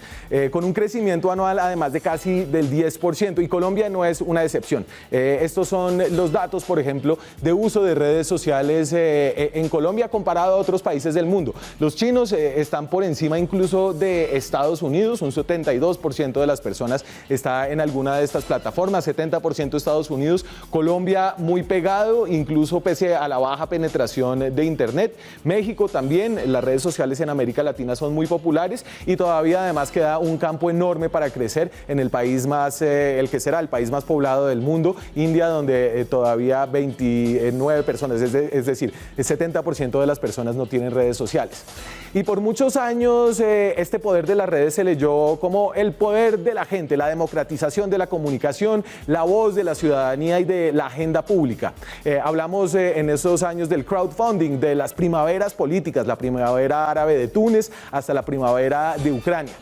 con un crecimiento anual además de casi del 10%, y Colombia no es una excepción. Estos son los datos, por ejemplo, de uso de redes sociales en Colombia comparado a otros países del mundo. Los chinos están por encima incluso de Estados Unidos, un 72% de las personas está en alguna de estas plataformas, 70% Estados Unidos, Colombia muy pegado, incluso pese a la baja penetración de Internet. México también, las redes sociales en América Latina son muy populares y todavía además queda un campo enorme para crecer en el país más, el que será el país más poblado del mundo, India, donde todavía 29 personas, es decir, el 70% de las personas no tienen redes sociales. Y por muchos años este poder de las redes se leyó como el poder de la gente, la democratización de la comunicación, la voz de la ciudadanía y de la agenda pública. Hablamos en esos años del crowdfunding, de las primaveras políticas, la primavera árabe de Túnez hasta la primavera de Ucrania.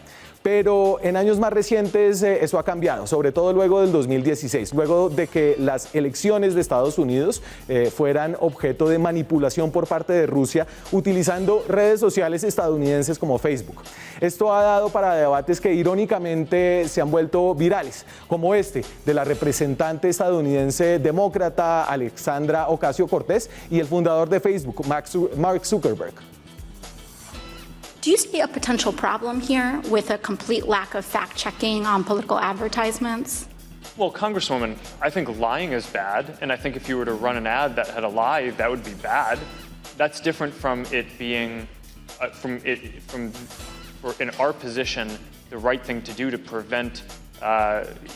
Pero en años más recientes eso ha cambiado, sobre todo luego del 2016, luego de que las elecciones de Estados Unidos fueran objeto de manipulación por parte de Rusia utilizando redes sociales estadounidenses como Facebook. Esto ha dado para debates que irónicamente se han vuelto virales, como este de la representante estadounidense demócrata Alexandra Ocasio-Cortez y el fundador de Facebook, Mark Zuckerberg. Do you see a potential problem here with a complete lack of fact-checking on political advertisements? Well, Congresswoman, I think lying is bad, and I think if you were to run an ad that had a lie, that would be bad. That's different from it being, in our position, the right thing to do to prevent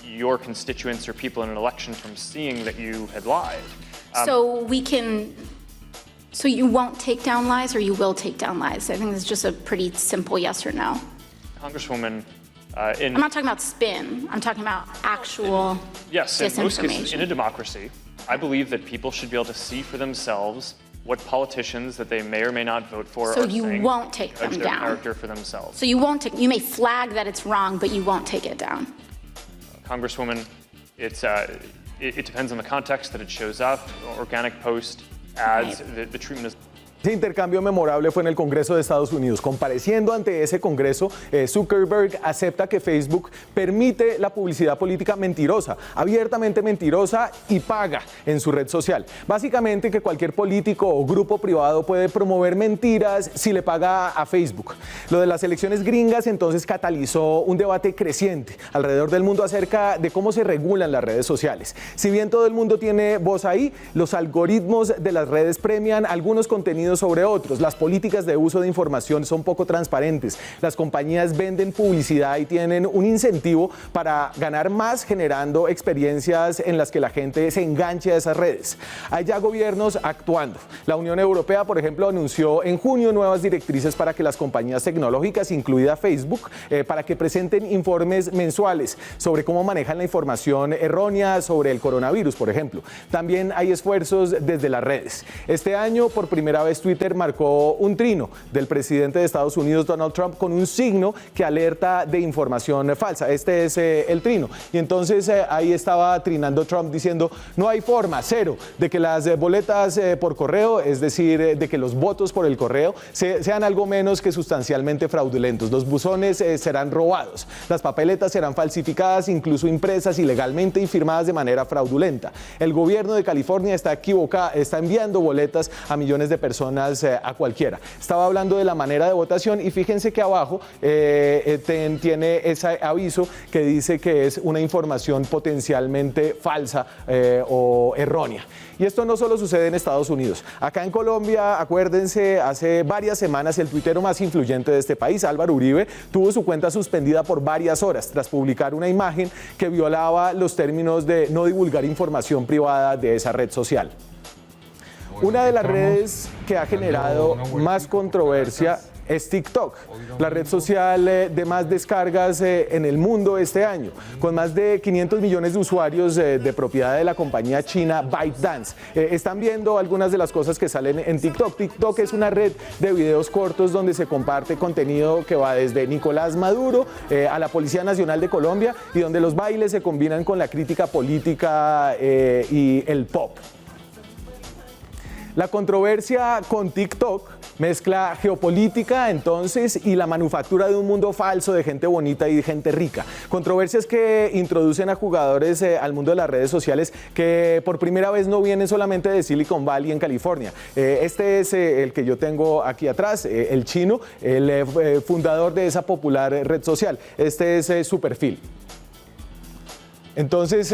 your constituents or people in an election from seeing that you had lied. So you won't take down lies, or you will take down lies? I think it's just a pretty simple yes or no. Congresswoman, I'm not talking about spin. I'm talking about actual yes, in most cases, disinformation. in a democracy, I believe that people should be able to see for themselves what politicians that they may or may not vote for So are you saying, won't take them judge their down. character for themselves. So you won't take. You may flag that it's wrong, but you won't take it down. Congresswoman, it depends on the context that it shows up. Organic post, ads, the treatment is. Ese intercambio memorable fue en el Congreso de Estados Unidos. Compareciendo ante ese Congreso, Zuckerberg acepta que Facebook permite la publicidad política mentirosa, abiertamente mentirosa, y paga en su red social. Básicamente que cualquier político o grupo privado puede promover mentiras si le paga a Facebook. Lo de las elecciones gringas entonces catalizó un debate creciente alrededor del mundo acerca de cómo se regulan las redes sociales. Si bien todo el mundo tiene voz ahí, los algoritmos de las redes premian algunos contenidos sobre otros. Las políticas de uso de información son poco transparentes. Las compañías venden publicidad y tienen un incentivo para ganar más generando experiencias en las que la gente se enganche a esas redes. Hay ya gobiernos actuando. La Unión Europea, por ejemplo, anunció en junio nuevas directrices para que las compañías tecnológicas, incluida Facebook, para que presenten informes mensuales sobre cómo manejan la información errónea sobre el coronavirus, por ejemplo. También hay esfuerzos desde las redes. Este año, por primera vez, Twitter marcó un trino del presidente de Estados Unidos, Donald Trump, con un signo que alerta de información falsa. Este es el trino. Y entonces ahí estaba trinando Trump diciendo: no hay forma, cero, de que las boletas por correo, es decir, de que los votos por el correo sean algo menos que sustancialmente fraudulentos. Los buzones serán robados. Las papeletas serán falsificadas, incluso impresas ilegalmente y firmadas de manera fraudulenta. El gobierno de California está enviando boletas a millones de personas a cualquiera. Estaba hablando de la manera de votación y fíjense que abajo tiene ese aviso que dice que es una información potencialmente falsa o errónea. Y esto no solo sucede en Estados Unidos. Acá en Colombia, acuérdense, hace varias semanas el tuitero más influyente de este país, Álvaro Uribe, tuvo su cuenta suspendida por varias horas tras publicar una imagen que violaba los términos de no divulgar información privada de esa red social. Una de las redes que ha generado más controversia es TikTok, la red social de más descargas en el mundo este año, con más de 500 millones de usuarios de propiedad de la compañía china ByteDance. Están viendo algunas de las cosas que salen en TikTok. TikTok es una red de videos cortos donde se comparte contenido que va desde Nicolás Maduro a la Policía Nacional de Colombia y donde los bailes se combinan con la crítica política y el pop. La controversia con TikTok mezcla geopolítica entonces y la manufactura de un mundo falso de gente bonita y de gente rica. Controversias que introducen a jugadores al mundo de las redes sociales que por primera vez no vienen solamente de Silicon Valley en California. Este es el que yo tengo aquí atrás, el chino, el fundador de esa popular red social. Este es su perfil. Entonces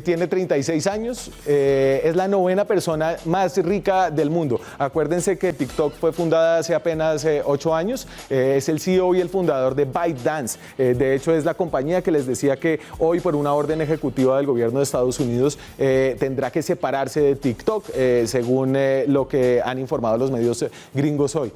tiene 36 años, es la 9ª persona más rica del mundo. Acuérdense que TikTok fue fundada hace apenas 8 años, es el CEO y el fundador de ByteDance. De hecho es la compañía que les decía que hoy por una orden ejecutiva del gobierno de Estados Unidos tendrá que separarse de TikTok, según lo que han informado los medios gringos hoy.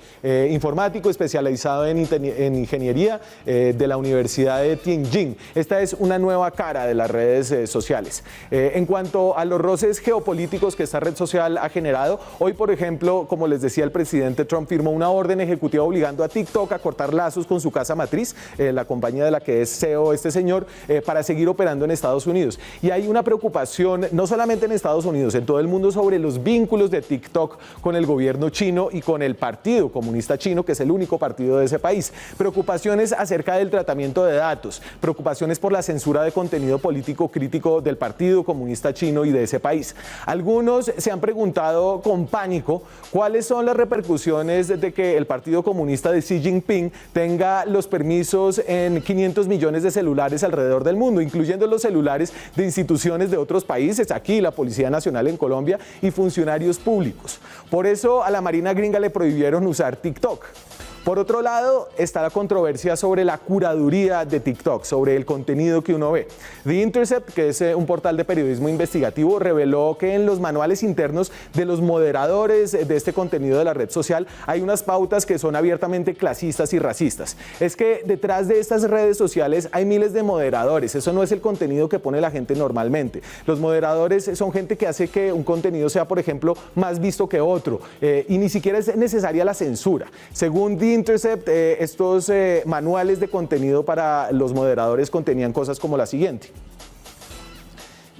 Informático especializado en ingeniería de la Universidad de Tianjin. Esta es una nueva cara de las redes sociales. En cuanto a los roces geopolíticos que esta red social ha generado, hoy por ejemplo, como les decía, el presidente Trump firmó una orden ejecutiva obligando a TikTok a cortar lazos con su casa matriz, la compañía de la que es CEO este señor, para seguir operando en Estados Unidos. Y hay una preocupación, no solamente en Estados Unidos, en todo el mundo, sobre los vínculos de TikTok con el gobierno chino y con el Partido Comunista Chino, que es el único partido de ese país. Preocupaciones acerca del tratamiento de datos, preocupaciones por la censura de contenido político crítico del Partido Comunista Chino y de ese país. Algunos se han preguntado con pánico cuáles son las repercusiones de que el Partido Comunista de Xi Jinping tenga los permisos en 500 millones de celulares alrededor del mundo, incluyendo los celulares de instituciones de otros países, aquí la Policía Nacional en Colombia y funcionarios públicos. Por eso a la Marina gringa le prohibieron usar TikTok. Por otro lado, está la controversia sobre la curaduría de TikTok, sobre el contenido que uno ve. The Intercept, que es un portal de periodismo investigativo, reveló que en los manuales internos de los moderadores de este contenido de la red social hay unas pautas que son abiertamente clasistas y racistas. Es que detrás de estas redes sociales hay miles de moderadores. Eso no es el contenido que pone la gente normalmente. Los moderadores son gente que hace que un contenido sea, por ejemplo, más visto que otro. Y ni siquiera es necesaria la censura. Según The Intercept, estos manuales de contenido para los moderadores contenían cosas como la siguiente.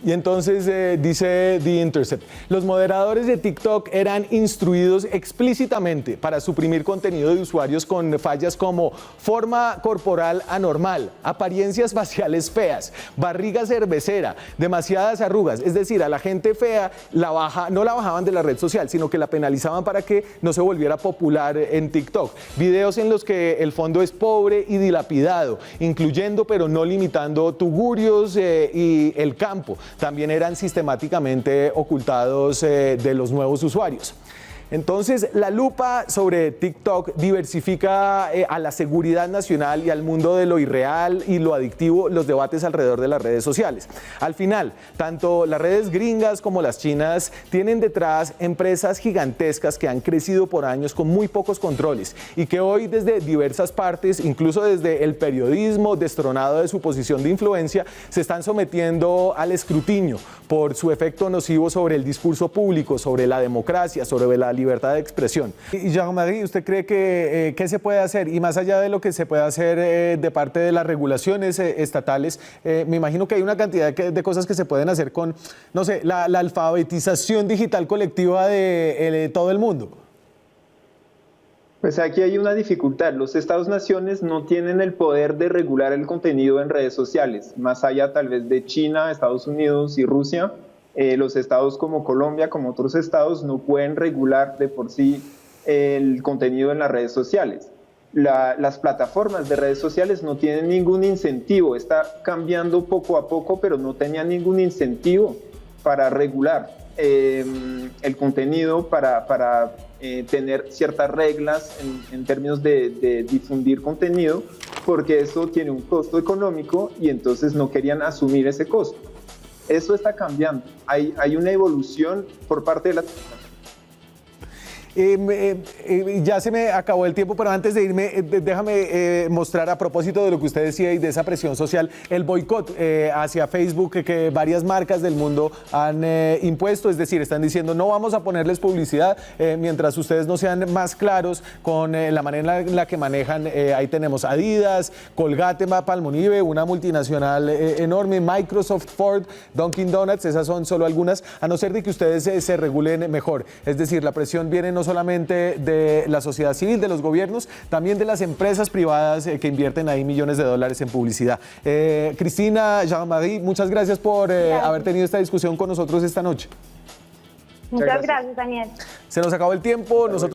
Y entonces dice The Intercept, los moderadores de TikTok eran instruidos explícitamente para suprimir contenido de usuarios con fallas como forma corporal anormal, apariencias faciales feas, barriga cervecera, demasiadas arrugas. Es decir, a la gente fea no la bajaban de la red social, sino que la penalizaban para que no se volviera popular en TikTok. Videos en los que el fondo es pobre y dilapidado, incluyendo pero no limitando tugurios y el campo. También eran sistemáticamente ocultados de los nuevos usuarios. Entonces, la lupa sobre TikTok diversifica a la seguridad nacional y al mundo de lo irreal y lo adictivo los debates alrededor de las redes sociales. Al final, tanto las redes gringas como las chinas tienen detrás empresas gigantescas que han crecido por años con muy pocos controles y que hoy desde diversas partes, incluso desde el periodismo destronado de su posición de influencia, se están sometiendo al escrutinio por su efecto nocivo sobre el discurso público, sobre la democracia, sobre la libertad de expresión. Y Jean-Marie, ¿usted cree que qué se puede hacer? Y más allá de lo que se puede hacer de parte de las regulaciones estatales, me imagino que hay una cantidad de cosas que se pueden hacer con, no sé, la alfabetización digital colectiva de todo el mundo. Pues aquí hay una dificultad. Los Estados-naciones no tienen el poder de regular el contenido en redes sociales, más allá tal vez de China, Estados Unidos y Rusia. Los estados como Colombia, como otros estados, no pueden regular de por sí el contenido en las redes sociales. Las plataformas de redes sociales no tienen ningún incentivo, está cambiando poco a poco, pero no tenían ningún incentivo para regular el contenido, para tener ciertas reglas en términos de difundir contenido, porque eso tiene un costo económico y entonces no querían asumir ese costo. Eso está cambiando. Hay una evolución por parte de la... Ya se me acabó el tiempo, pero antes de irme, déjame mostrar a propósito de lo que usted decía y de esa presión social, el boicot hacia Facebook que varias marcas del mundo han impuesto, es decir, están diciendo no vamos a ponerles publicidad mientras ustedes no sean más claros con la manera en la que manejan. Ahí tenemos Adidas, Colgate, Palmolive, una multinacional enorme, Microsoft, Ford, Dunkin' Donuts, esas son solo algunas, a no ser de que ustedes se regulen mejor. Es decir, la presión viene no solamente de la sociedad civil, de los gobiernos, también de las empresas privadas que invierten ahí millones de dólares en publicidad. Cristina, Jean-Marie, muchas gracias por haber tenido esta discusión con nosotros esta noche. Muchas gracias, Daniel. Se nos acabó el tiempo. Nosotros